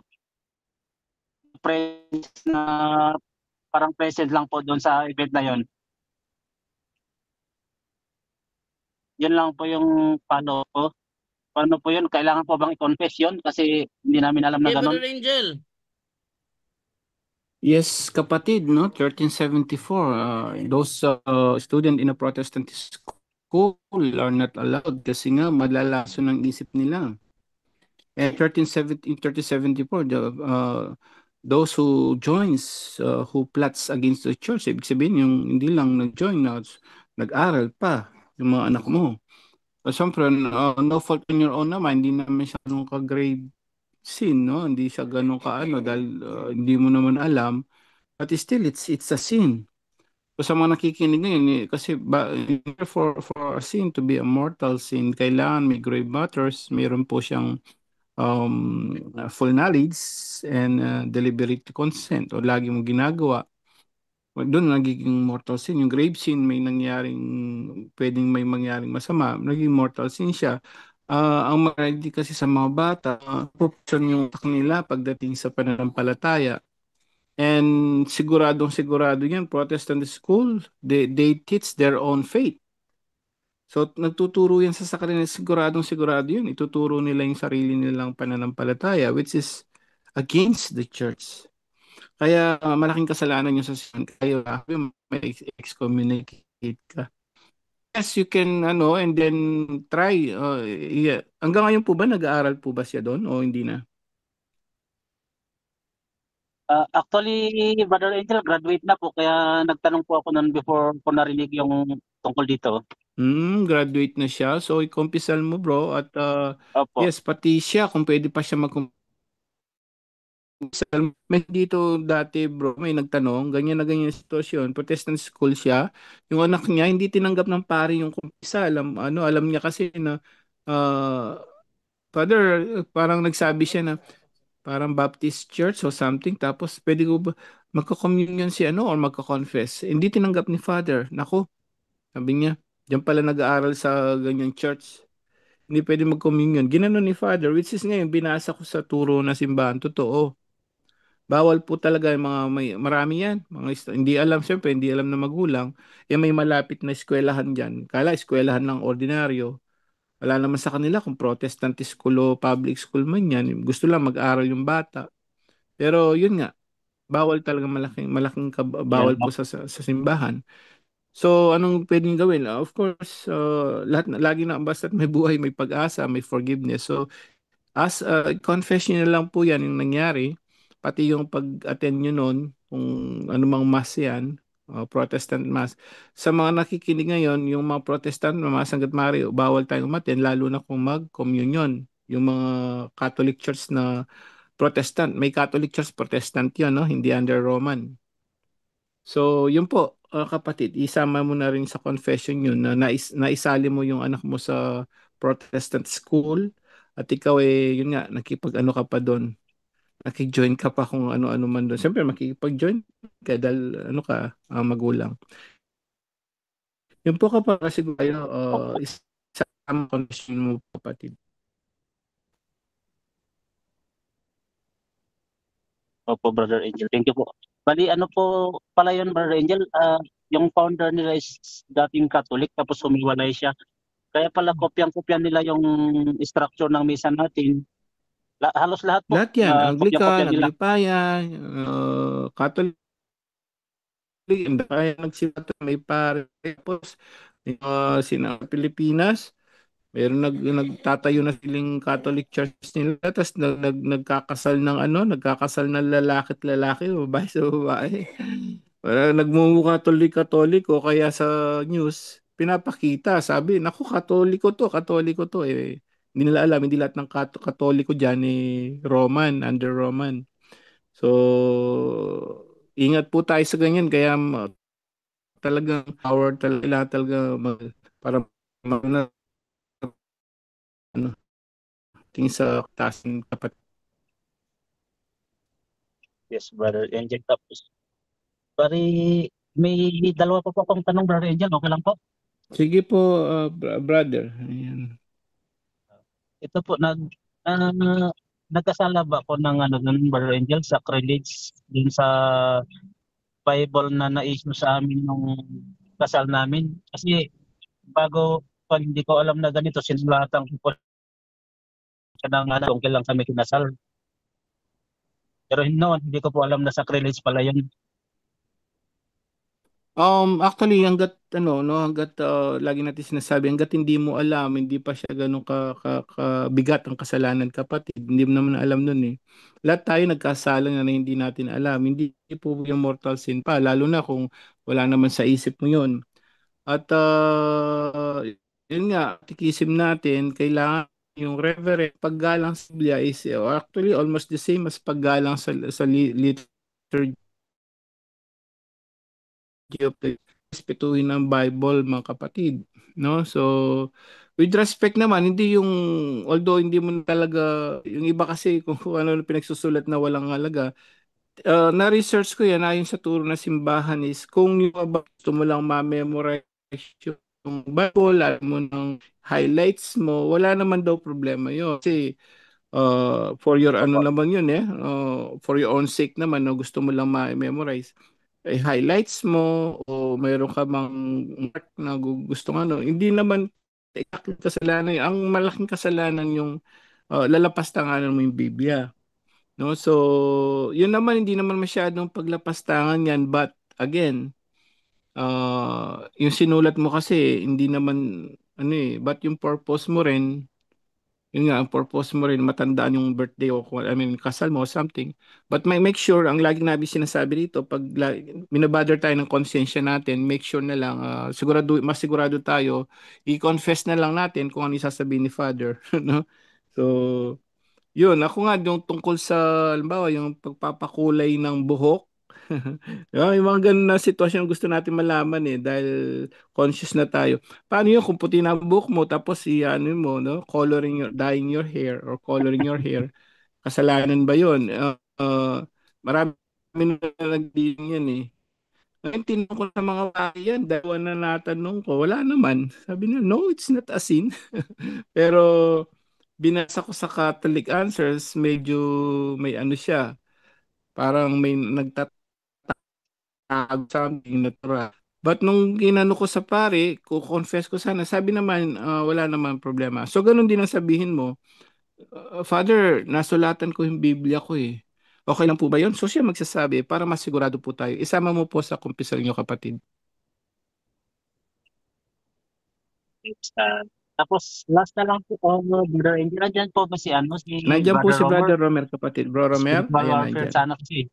parang present lang po doon sa event na yon. Yun lang po yung follow po. Paano po yun? Kailangan po bang i-confess yun? Kasi hindi namin alam na Okay, ganun. Brother Angel. Yes, kapatid, no? 1374, those student in a Protestant school are not allowed kasi nga malalaso ng isip nila. And 1374, those who joins, who plots against the church, ibig sabihin yung hindi lang nag-join na nag-aral pa yung mga anak mo. Siyempre, no fault on your own naman, hindi naman siya ganun ka-grave sin, no? Hindi siya ganun ka-ano, dahil hindi mo naman alam. But still, it's a sin. So, sa mga nakikinig ngayon, kasi for a sin to be a mortal sin, kailangan may grave matters, mayroon po siyang full knowledge and deliberate consent o lagi mong ginagawa. Doon nagiging mortal sin. Yung grave sin, pwedeng may mangyaring masama, naging mortal sin siya. Ang morality kasi sa mga bata, proportion yung nila pagdating sa pananampalataya. And sigurado yan, Protestant school, they teach their own faith. So, nagtuturo yan sa kanila, sigurado yun. Ituturo nila yung sarili nilang pananampalataya, which is against the church. Kaya malaking kasalanan yung sa sin. Kaya may excommunicate ka. Yes, you can, and then try. Yeah. Hanggang ngayon po ba, nag-aaral po ba siya doon o hindi na? Actually, Brother Angel, graduate na po. Kaya nagtanong po ako noon before ko narinig yung tungkol dito. Graduate na siya. So, ikumpisal mo, bro. At Opo. yes, pati siya, kung pwede pa siya may dito dati, bro, may nagtanong, ganyan na ganyan yung sitwasyon. Protestant school siya. Yung anak niya, hindi tinanggap ng pare yung kumpisa. Alam niya kasi na, Father, parang nagsabi siya na, parang Baptist Church or something. Tapos, pwede ko ba magka-communion si or magka-confess? Hindi tinanggap ni Father. Nako, sabi niya, diyan pala nag-aaral sa ganyang church. Hindi pwede mag-communion. Ginano ni Father, which is ngayon, binasa ko sa turo na simbahan. Totoo. Bawal po talaga yung marami yan. Hindi alam, siyempre, hindi alam na magulang. May malapit na eskwelahan dyan. Kala, eskwelahan ng ordinaryo. Wala naman sa kanila kung Protestant school o public school man yan. Gusto lang mag-aral yung bata. Pero yun nga, bawal talaga bawal po sa simbahan. So, anong pwedeng gawin? Of course, lagi na, basta't may buhay, may pag-asa, may forgiveness. So, as confession na lang po yan yung nangyari, pati yung pag-attend nyo nun, kung anumang mass yan, Protestant mass. Sa mga nakikinig ngayon, yung mga Protestant na mass hanggat maaari, bawal tayong umattend, lalo na kung mag-communion. Yung mga Catholic Church na Protestant, may Catholic Church Protestant yun, no? Hindi under Roman. So, yun po, kapatid, isama mo na rin sa confession yun na naisali mo yung anak mo sa Protestant school at ikaw yun nga, nakipag-ano ka pa doon. Nakig-join ka pa kung ano-ano man doon. Siyempre, makikipag-join ka dahil magulang. Yun po kapag siguro kayo, isama confession mo, kapatid. Opo, Brother Angel. Thank you po. Bali, ano po pala yun, Brother Angel? Yung founder nila is dating Catholic, tapos humiwalay siya. Kaya pala kopyang-kopya nila yung structure ng misa natin. Halos lahat po. Lahat yan. Anglican, nila. Aglipayan, Catholic, kaya nagsimata may pare. Tapos, sina Pilipinas, meron nagtatayo na siling Catholic Church nila, tapos nagkakasal ng lalaki at lalaki, babae sa babae. Katolik o kaya sa news, pinapakita, sabi, naku, Katoliko to. Hindi nila alam, hindi lahat ng Katoliko dyan Roman, under Roman. So, ingat po tayo sa ganyan, kaya talagang power talaga para tingin sa taas ng kapatid. Yes, Brother Angel. Tapos, may dalawa pa po akong tanong, Brother Angel. Okay lang po? Sige po, brother. Ayan. Ito po, nagkasala ba ako ng Brother Angel, sacrilege din sa Bible na na-issue sa amin nung kasal namin? Kasi pag hindi ko alam na ganito, sinulatan ko po siya ng kung kailan kami kinasal. Pero hindi ko po alam na sacrilege pala yun. Actually, hanggat lagi natin sinasabi, hanggat hindi mo alam, hindi pa siya ganun kabigat ang kasalanan, kapatid. Hindi mo naman alam nun eh. Lahat tayo nagkasala na hindi natin alam. Hindi po yung mortal sin pa, lalo na kung wala naman sa isip mo yun. At yun nga, tikisim natin, kailangan yung reverent paggalang sa Biblia is actually almost the same as paggalang sa liturgy of the respetuhin ng Bible, mga kapatid, no? So with respect naman, hindi yung although hindi mo talaga yung iba kasi kung ano na pinagsusulat na walang halaga, na-research ko yan ayon sa turo ng simbahan is kung yung ba gusto mo lang ma-memorize yung Bible, alam mo ng highlights mo, wala naman daw problema yun. Kasi for your ano naman yun for your own sake naman, no, gusto mo lang ma-memorize. Highlights mo o mayroon ka mang mark na gusto ano, hindi naman exactly kasalanan yun. Ang malaking kasalanan yung lalapastangan mo yung Biblia. No, so yun naman hindi naman masyadong paglapastangan yan, but again, yung sinulat mo kasi hindi naman but yung purpose mo rin, yun nga, ang purpose mo rin matandaan yung birthday o kasal mo or something. But make sure, ang laging nabi sinasabi dito, pag minabother tayo ng konsensya natin, make sure na lang, mas sigurado tayo, i-confess na lang natin kung ano sasabihin ni Father. No? So, yun, ako nga yung tungkol sa, halimbawa, yung pagpapakulay ng buhok. Yung mga ganun na sitwasyon gusto natin malaman dahil conscious na tayo. Paano yun kung puti na ang buhok mo tapos ano mo, no? Dyeing your hair or coloring your hair. Kasalanan ba yun? Marami na nagdiin yan eh. Ngayon, tinanong ko sa mga bayan, dalawa na natanong ko, wala naman. Sabi nila, no, it's not a sin. Pero binasa ko sa Catholic Answers, medyo may ano siya, parang may something natural. But nung ginano ko sa pare, confess ko sana, sabi naman, wala naman problema. So, ganun din ang sabihin mo, Father, nasulatan ko yung Biblia ko eh. Okay lang po ba yun? So, siya magsasabi para masigurado po tayo. Isama mo po sa kumpisal niyo, kapatid. Tapos last na lang po, Brother Angel, nandyan po ba si Nandyan po Brother si Romer? Brother Romer, kapatid. Bro Romer, Spiritual ayan, warfare nandyan. sana kasi.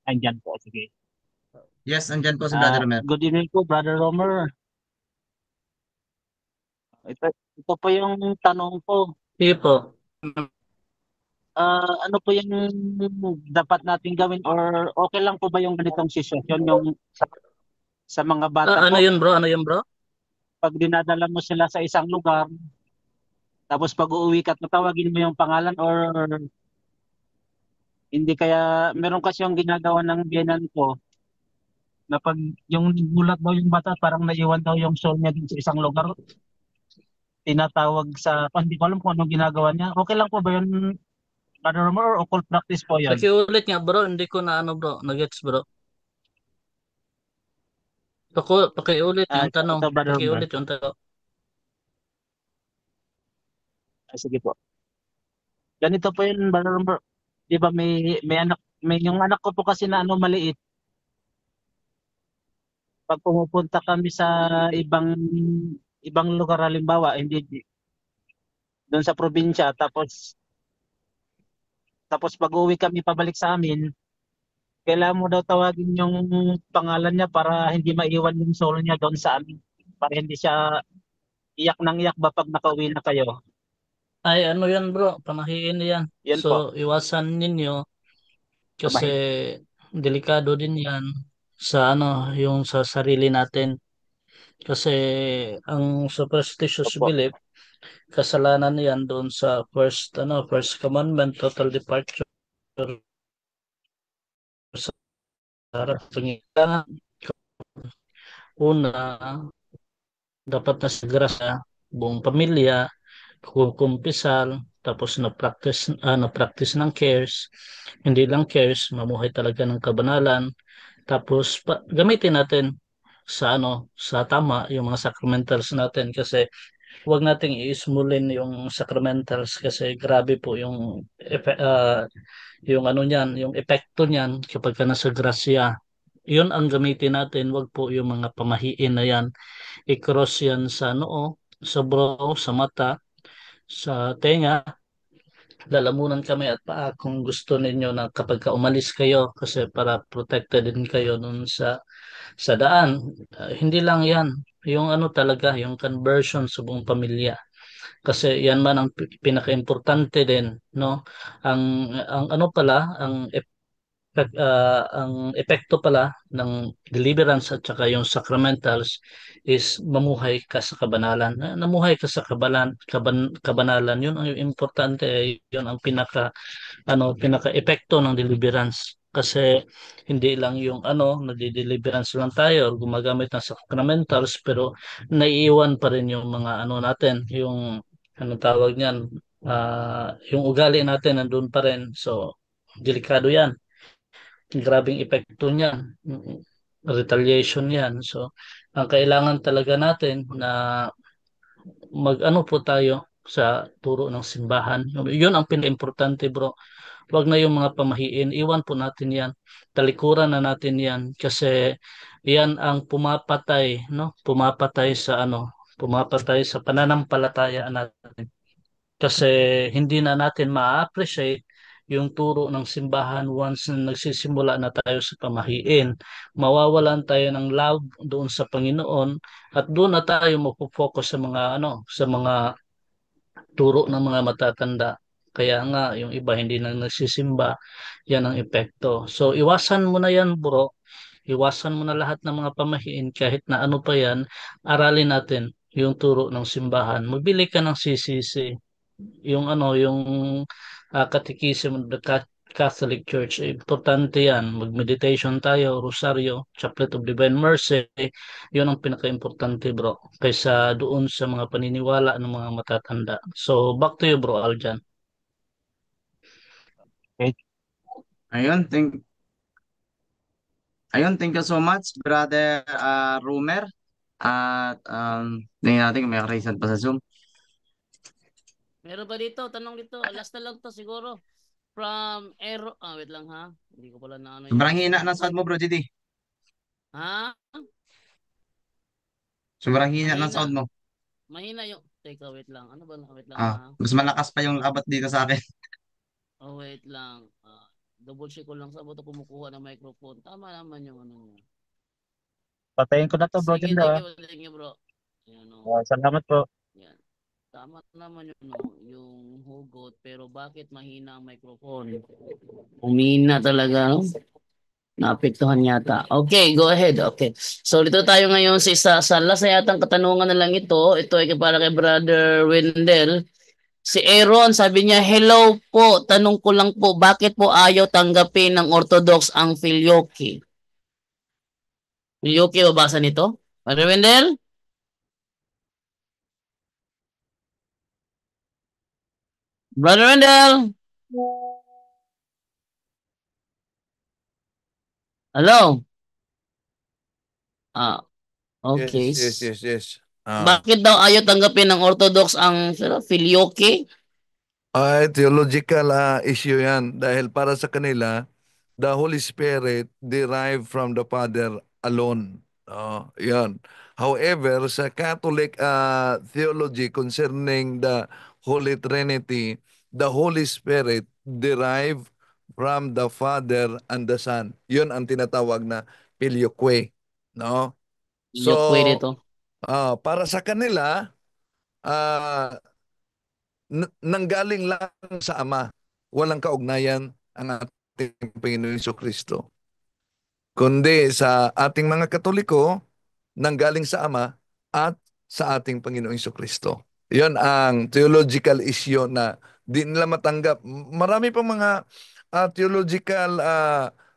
Nandyan po, sige. Yes, andyan po si Brother Romer. Good evening po, Brother Romer. Ito po yung tanong ko. Sige po. Ano po yung dapat natin gawin or okay lang po ba yung ganitong sitwasyon yung sa mga bata Ano po? yun bro? Ano yun bro? Pag dinadala mo sila sa isang lugar, tapos pag uuwi ka, tatawagin mo yung pangalan or hindi, kaya meron kasi yung ginagawa ng biyenan ko na pag yung gulat daw yung bata, parang naiwan daw yung soul niya din sa isang lugar, tinatawag hindi ko alam kung anong ginagawa niya. Okay lang po ba yun, Brother Romer, or occult practice po yan? Pakiulit nga bro, hindi ko na ano bro, nagets bro. Pakiulit yung tanong. Ito, Brother Romer. Pakiulit yung tanong. Sige po. Ganito po yun, Brother Romer. Di ba may anak, yung anak ko po kasi na maliit. Pag pumupunta kami sa ibang lugar, halimbawa, hindi doon sa probinsya, tapos pag uwi kami pabalik sa amin, kailangan mo daw tawagin yung pangalan niya para hindi maiwan yung soul niya doon sa amin. Para hindi siya iyak ng iyak ba pag nakauwi na kayo. Ay ano yan bro, pamahiin yan. Yan So iwasan ninyo kasi delikado din yan sa yung sa sarili natin. Kasi ang superstitious belief, kasalanan yan doon sa first commandment, total departure sa harap ng una, dapat na sigara sa buong pamilya, kumpisal, tapos na-practice ng cares, hindi lang cares, mamuhay talaga ng kabanalan, tapos gamitin natin sa tama yung mga sacramentals natin kasi huwag nating iismulin yung sacramentals kasi grabe po yung niyan, yung epekto niyan kapag ka nasa grasya. Yun ang gamitin natin, wag po yung mga pamahiin na yan. I-cross yan sa noo, sa brow, sa mata, sa tenga, lalamunan kami at paa kung gusto ninyo na kapag ka umalis kayo kasi para protected din kayo nun sa daan. Hindi lang yan, yung ano talaga, yung conversion sa buong pamilya. Kasi yan man ang pinaka-importante din, no? Ang ano pala, ang epekto pala ng deliverance at saka yung sacramentals is mamuhay ka sa kabanalan. Namuhay ka sa kabanalan, yun ang importante, yun ang pinaka-epekto ng deliverance. Kasi hindi lang yung nadi-deliverance lang tayo or gumagamit ng sacramentals pero naiiwan pa rin yung mga ano natin, yung anong tawag niyan, yung ugali natin nandun pa rin. So, delikado yan. Grabing epekto niyan. Retaliation yan. So, ang kailangan talaga natin na mag-ano po tayo sa turo ng simbahan. Yun ang pinaka-importante, bro. Wag na yung mga pamahiin. Iwan po natin yan. Talikuran na natin yan kasi yan ang pumapatay, no? Pumapatay sa pananampalataya natin. Kasi hindi na natin ma-appreciate yung turo ng simbahan once na nagsisimula na tayo sa pamahiin. Mawawalan tayo ng love doon sa Panginoon at doon na tayo magpo-focus sa mga turo ng mga matatanda. Kaya nga, yung iba hindi na nagsisimba, yan ang epekto. So, iwasan mo na yan, bro. Iwasan mo na lahat ng mga pamahiin kahit na ano pa yan, aralin natin yung turo ng simbahan. Magbili ka ng CCC, yung Catechism of the Catholic Church. Importante yan. Mag-meditation tayo, rosaryo, Chaplet of Divine Mercy. Yun ang pinaka-importante, bro. Kaysa doon sa mga paniniwala ng mga matatanda. So, back to you, bro, Aljan. Okay. Thank you so much, Brother Rumer. At tingnan natin kung may karisan pa sa Zoom. Meron ba dito? Tanong dito. Last na lang to siguro. From Aero. Wait lang ha. Hindi ko pala na ano. Sobrang hina ng sound mo, Bro GD. Ha? Sobrang hina ng sound mo. Mahina yung... Teka, wait lang. Ano ba? Wait lang ha. Mas malakas pa yung labat dito sa akin. Oh, wait lang. Double check ko lang sa bato kumukuha ng microphone. Tama naman yung ano niya. Patayin ko na to, bro. Sige, thank you, bro. Ayan, salamat po. Yan. Tama naman yung hugot, pero bakit mahina ang microphone? Humina talaga, no? Naapektuhan yata. Okay, go ahead. Okay. So, dito tayo ngayon sa isa sa last na yatang katanungan na lang ito. Ito ay para kay Brother Wendell. Si Aaron, sabi niya, hello po. Tanong ko lang po, bakit po ayaw tanggapin ng Orthodox ang filioque? Filioque, babasa nito? Brother Wendell? Brother Wendell? Hello? Okay. Yes. Bakit daw ayaw tanggapin ng Orthodox ang filioque? Theological issue yan dahil para sa kanila, the Holy Spirit derived from the Father alone. Yan. However, sa Catholic theology concerning the Holy Trinity, the Holy Spirit derived from the Father and the Son. Yun ang tinatawag na filioque. No? So, Filioque dito. para sa kanila, nanggaling lang sa Ama. Walang kaugnayan ang ating Panginoon Jesucristo. Kundi sa ating mga Katoliko, nanggaling sa Ama at sa ating Panginoong Jesucristo. Yon ang theological issue na di nila matanggap. Marami pang mga theological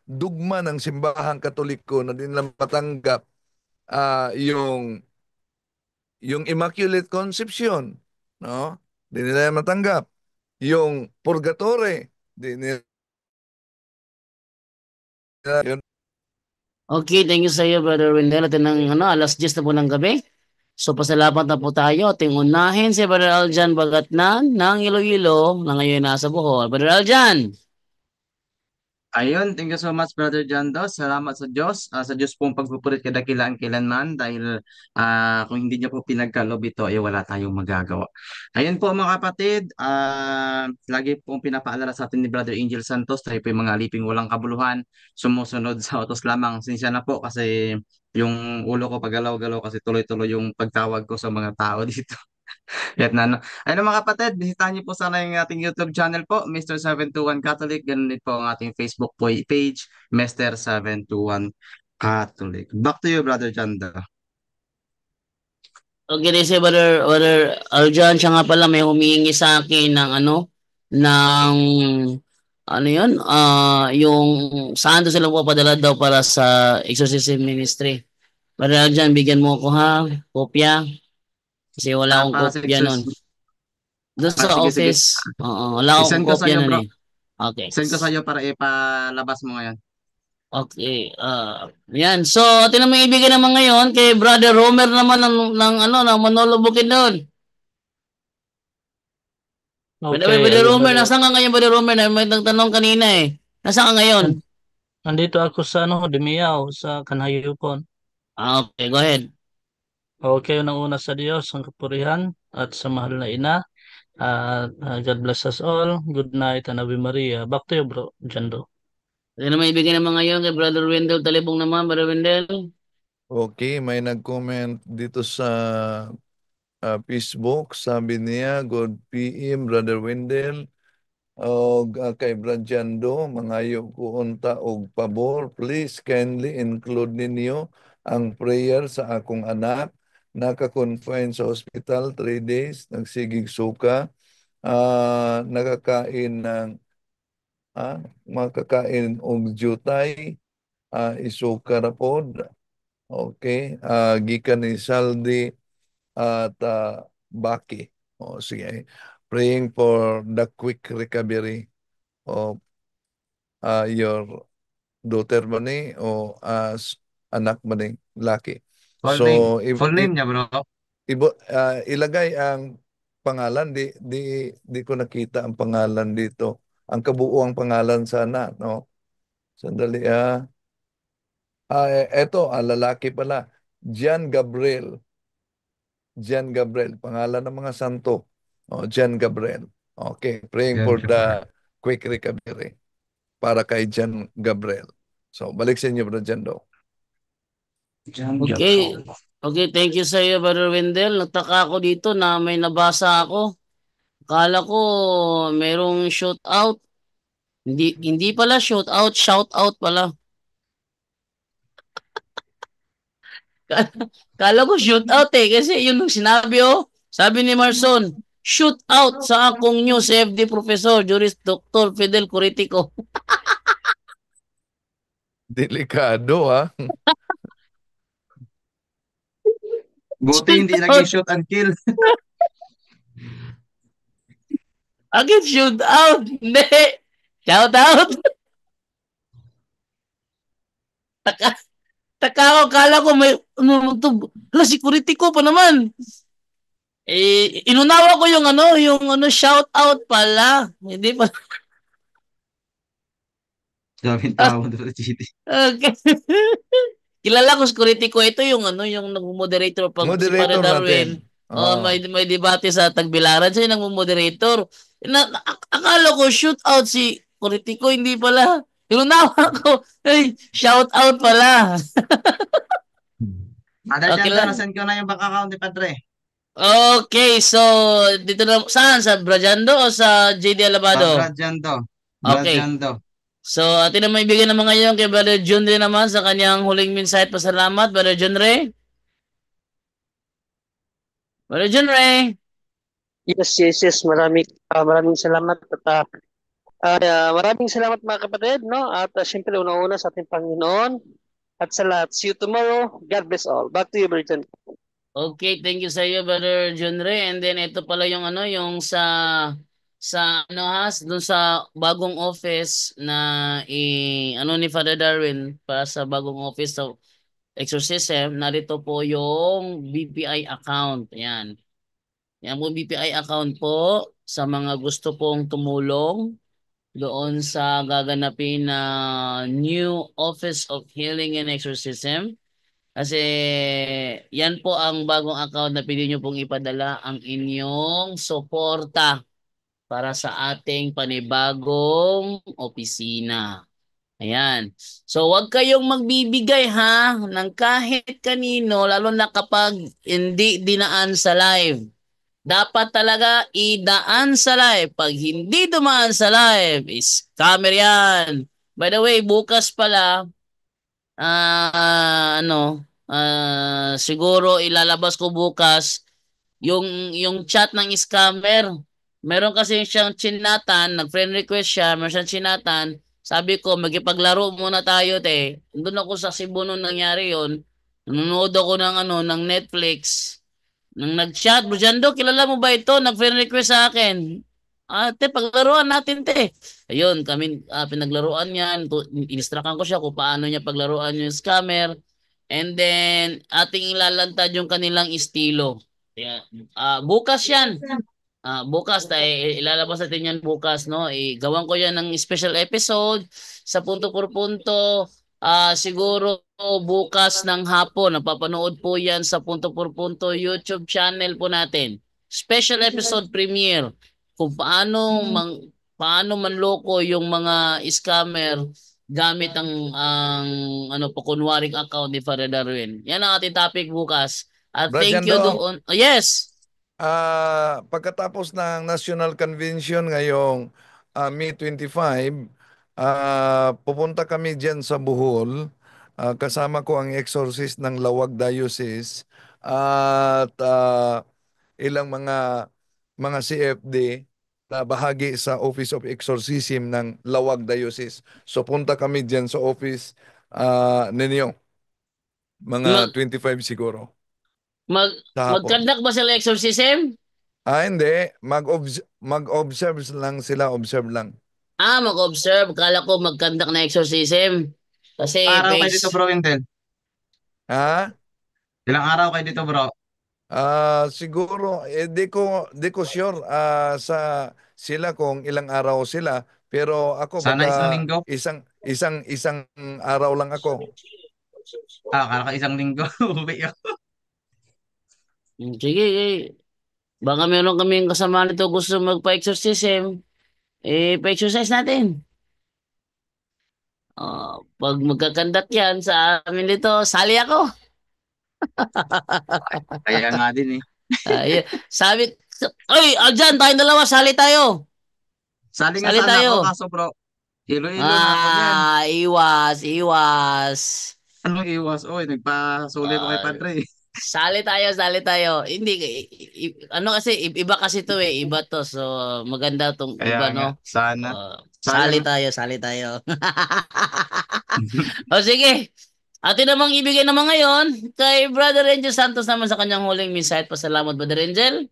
dogma ng simbahang Katoliko na di nila matanggap. Yung Immaculate Conception, no? Di nila matanggap. Yung purgatory, di nila yun. Okay, thank you sa iyo, Brother Wendell. At alas 10 na po ng gabi. So, pasalamat na po tayo. Ating unahin si Brother Aljan Bagatnan ng Iloilo na ngayon nasa Bohol. Brother Aljan! Ayun, thank you so much, Brother Jando. Salamat sa Diyos. Sa Diyos pong pagpupurit kadakilaan kailanman dahil kung hindi niyo po pinagkalob ito, ay wala tayong magagawa. Ayun po mga kapatid, lagi pong pinapaalala sa atin ni Brother Angel Santos, tayo po yung mga aliping walang kabuluhan, sumusunod sa utos lamang. Sinsya na po kasi yung ulo ko pagalaw-galaw kasi tuloy-tuloy yung pagtawag ko sa mga tao dito. Vietnam. Ayun mga kapatid, bisitahin niyo po sana yung ating YouTube channel po, Mr. 721 Catholic. Ganun din po ang ating Facebook page, Mr. 721 Catholic. Back to you, Brother Janda. Okay, kasi Brother Arjan, siya nga pala may humihingi sa akin ng ng yun, yung saan to sila papadala daw para sa exorcism ministry. Brother Arjan, bigyan mo ako ha, kopya. Kasi wala akong Para sa kopya nun. Doon sa sige, sige. office. Oo, wala akong I-send ko sa kopya iyo, nun bro. eh. Okay. Send ko sa iyo para ipalabas mo ngayon. Okay. Yan. So, atin naman ibigay naman ngayon kay Brother Romer naman ng Manolo Bukidnon. Okay, Brother Romer, Brother. nasaan ka ngayon, Brother Romer? May nagtanong kanina eh. Nasaan ka ngayon? Nandito ako sa Dimiao, sa Kanhayupon. Okay, go ahead. Okay, unang-una sa Diyos, ang kapurihan at sa mahal na ina. God bless us all. Good night and Ave Maria. Back to you, bro, Jando. Atin naman ibigay naman ngayon kay Brother Wendell Talibong naman, Brother Wendell. Okay, may nag-comment dito sa Facebook. Sabi niya, good PM, Brother Wendell. O kay Brad Jando, mangayo ko unta og pabor. Please kindly include ninyo ang prayer sa akong anak. Naka-confine sa hospital 3 days, nagsigig suka. Nakakain ng makakain og jutay, isuka ra pod. Okay, gikan ni Saldi at Baki. O sige, praying for the quick recovery of your daughter mo ni o anak mo ni Lucky. Full So, name. Full name niya, bro. ilagay ang pangalan, di ko nakita ang pangalan dito. Ang kabuuang pangalan sana, no? Sandali, eto, lalaki pala. Gian Gabriel. Gian Gabriel, pangalan ng mga santo. Gian Gabriel. Okay, praying for the quick recovery para kay Gian Gabriel. So, balik sa inyo, Bro Jando. Okay. Okay, thank you sa iyo, Brother Wendell. Nagtaka ako dito na may nabasa ako. Akala ko merong shout out. Hindi pala shout out pala. Kala ko shoot out kasi yun ang sinabi Sabi ni Marson, shoot out sa akong new CFD Professor Juris Dr. Fidel Curitico. Delikado, ha? Buti hindi naging shoot and kill. Again, shoot out. Hindi. Shout out. Taka ako, kala ko may si Curitico pa naman. Inunawa ko yung shout out pala. Hindi pa. Daming tao doon sa GT. Okay. Kilala ko si Curitico, ito yung nag-moderator pag si Padre Darwin. May debate sa Tagbilaran, siya yung nag-moderator. Akala ko shoot out si Curitico, hindi pala. Inunawa ko, shout out pala. Okay, send ko na yung bank account ni Padre. Okay, so dito na saan sa Brajando o sa JD Alabado? Brajando. Okay. So atin na maibigyan naman ngayon kay Brother John Ray naman sa kanyang huling mensahe at pasalamat. Brother John Ray. Brother John Ray. Yes. Maraming salamat at maraming salamat mga kapatid, no? At siyempre una-una sa ating Panginoon at sa lahat. See you tomorrow. God bless all. Back to you, Virgin. Okay, thank you sa iyo, Brother John Ray. And then ito pala yung yung doon sa bagong office na ni Father Darwin para sa bagong office of exorcism. Narito po yung BPI account. Ayan. Yan po BPI account po sa mga gusto pong tumulong. doon sa gaganapin na new Office of Healing and Exorcism. Kasi yan po ang bagong account na pwede nyo pong ipadala ang inyong suporta para sa ating panibagong opisina. Ayan. So, wag kayong magbibigay ha ng kahit kanino, lalo na kapag hindi dinaan sa live. Dapat talaga idaan sa live. Pag hindi dumaan sa live, scammer yan. By the way, bukas pala, siguro ilalabas ko bukas yung chat ng scammer. Meron kasi siyang chinatan, nag-friend request siya, meron siyang chinatan. Sabi ko, magkipaglaro muna tayo, te. Doon ako sa Cebu nung nangyari yon. Nanonood ako ng Netflix. Nang nag-chat, Brujando, kilala mo ba ito? Nag-friend request sa akin. Te, paglaruan natin, te. Ayun, kami pinaglaruan yan. Inistrakan ko siya kung paano niya paglaruan yung scammer. And then, ating ilalantad yung kanilang estilo. Yeah. Bukas yan. Bukas, ilalabas natin yan bukas, no? Gawan ko yan ng special episode sa punto por punto. Siguro bukas ng hapon, napapanood po yan sa punto por punto YouTube channel po natin. Special episode premiere kung paano manloko yung mga scammer gamit ang pakunwaring account ni Father Darwin. Yan ang ating topic bukas. At thank you Brajando, doon. Yes. pagkatapos ng National Convention ngayong May 25, pupunta kami dyan sa Bohol. Kasama ko ang exorcist ng Lawag Diocese at ilang mga CFD na bahagi sa Office of Exorcism ng Lawag Diocese. So punta kami dyan sa office ninyo. Mga 25 siguro. Sa hapon. Mag-conduct ba sila exorcism? Hindi. Mag-observe lang sila. Observe lang. Mag-observe. Kala ko mag-conduct na exorcism. Kasi Araw kayo dito, bro, Intel. Ha? Ilang araw kayo dito, bro? Siguro, di ko sure sila kung ilang araw sila. Pero ako Sana baka isang linggo. isang araw lang ako. Kala ka isang linggo. Uwi ako. Sige. Baka meron kaming kasama nito gusto magpa-exorcism. Pa-exercise natin. Pag magkakandat yan sa amin dito, sali ako. Kaya nga din eh. Sabi, Aljan, tayong dalawa, sali tayo. Sali nga Sali sana tayo. ako, kaso bro, Iloilo na ako yan. Iwas. Anong iwas? Oy, nagpasuli ko kay Padre. Sali tayo. Hindi, kasi, iba kasi to eh. Iba to. So, maganda tong Kaya iba, nga, no? sana. Sali tayo. O, sige. Atin namang ibigay naman ngayon kay Brother Angel Santos naman sa kanyang huling mensahe at pasalamat, Brother Angel.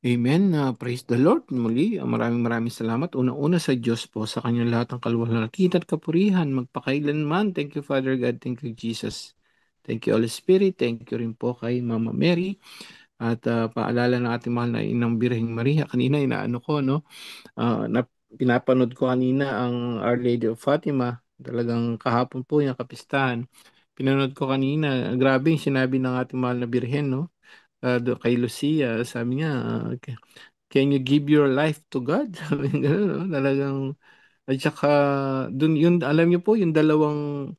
Amen. Praise the Lord. Muli, maraming salamat. Una-una sa Diyos po sa kanyang lahat ng kaluwalhatian at kapurihan. Magpakailanman. Thank you, Father God. Thank you, Jesus. Thank you, Holy Spirit. Thank you rin po kay Mama Mary. At paalala ng ating mahal na Inang Birheng Maria. Kanina inaano ko, no? Pinapanood ko kanina ang Our Lady of Fatima. Talagang kahapon po yung kapistahan. Pinanood ko kanina. Grabe yung sinabi ng ating mahal na Birhen, no? Kay Lucia, sabi niya, can you give your life to God? Sabi niya, gano'n, no? Talagang, at saka, dun, yun, alam niyo po, yung dalawang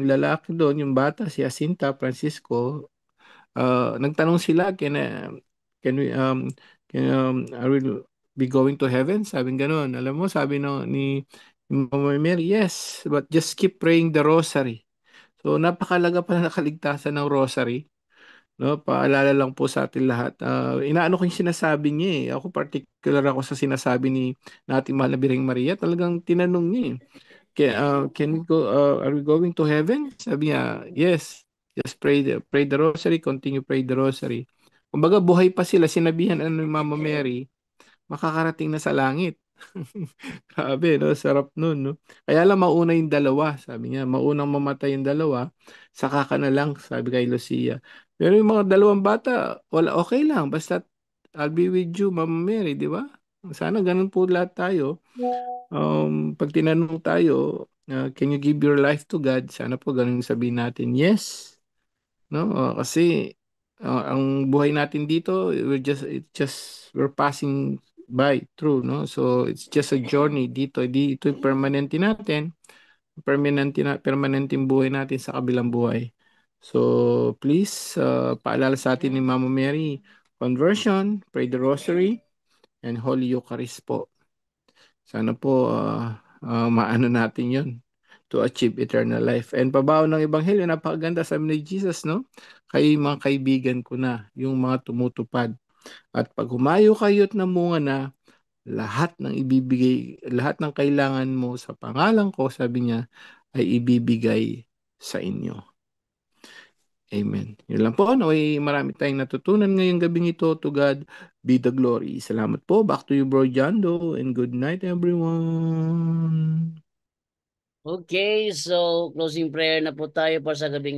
lalaki doon, yung bata, si Jacinta, Francisco, nagtanong sila, can we, are we be going to heaven? Sabi gano'n. Alam mo, sabi ni Mama Mary, yes, but just keep praying the rosary. So, napakalaga pa na nakaligtasan ng rosary. No, paalala lang po sa atin lahat. Inaano ko yung sinasabi niya eh. Ako particular ako sa sinasabi ni nating mahal na Birheng Maria. Talagang tinanong niya eh. Can we go, are we going to heaven? Sabi niya, yes. Just pray the rosary, continue pray the rosary. Kumbaga buhay pa sila, sinabihan ni Mama Mary, makakarating na sa langit. Grabe, no? Sarap nun, no? Kaya lang mauna yung dalawa, sabi niya. Maunang mamatay yung dalawa, saka ka na lang, sabi kay Lucia. Pero yung mga dalawang bata, wala, okay lang. Basta, I'll be with you, Mama Mary, di ba? Sana ganun po lahat tayo. Pag tinanong tayo, can you give your life to God? Sana po ganun yung sabihin natin, yes. No? Kasi ang buhay natin dito, we're passing by through, no? So it's just a journey dito. Ito yung permanente natin. Permanente yung buhay natin sa kabilang buhay. So please, paalala sa atin ni Mama Mary, conversion, pray the rosary, and Holy Eucharist po. Sana po maano natin yon to achieve eternal life. And pabaw ng Ebanghelyo, napakaganda sabi ni Jesus, no? Kayo mga kaibigan ko na, yung mga tumutupad. At pag humayo kayo at namunga na, lahat ng kailangan mo sa pangalan ko, sabi niya, ay ibibigay sa inyo. Amen. Yun lang po. Naway marami tayong natutunan ngayong gabing ito. To God be the glory. Salamat po. Back to you, Bro Jando. And good night, everyone. Okay, so closing prayer na po tayo para sa gabing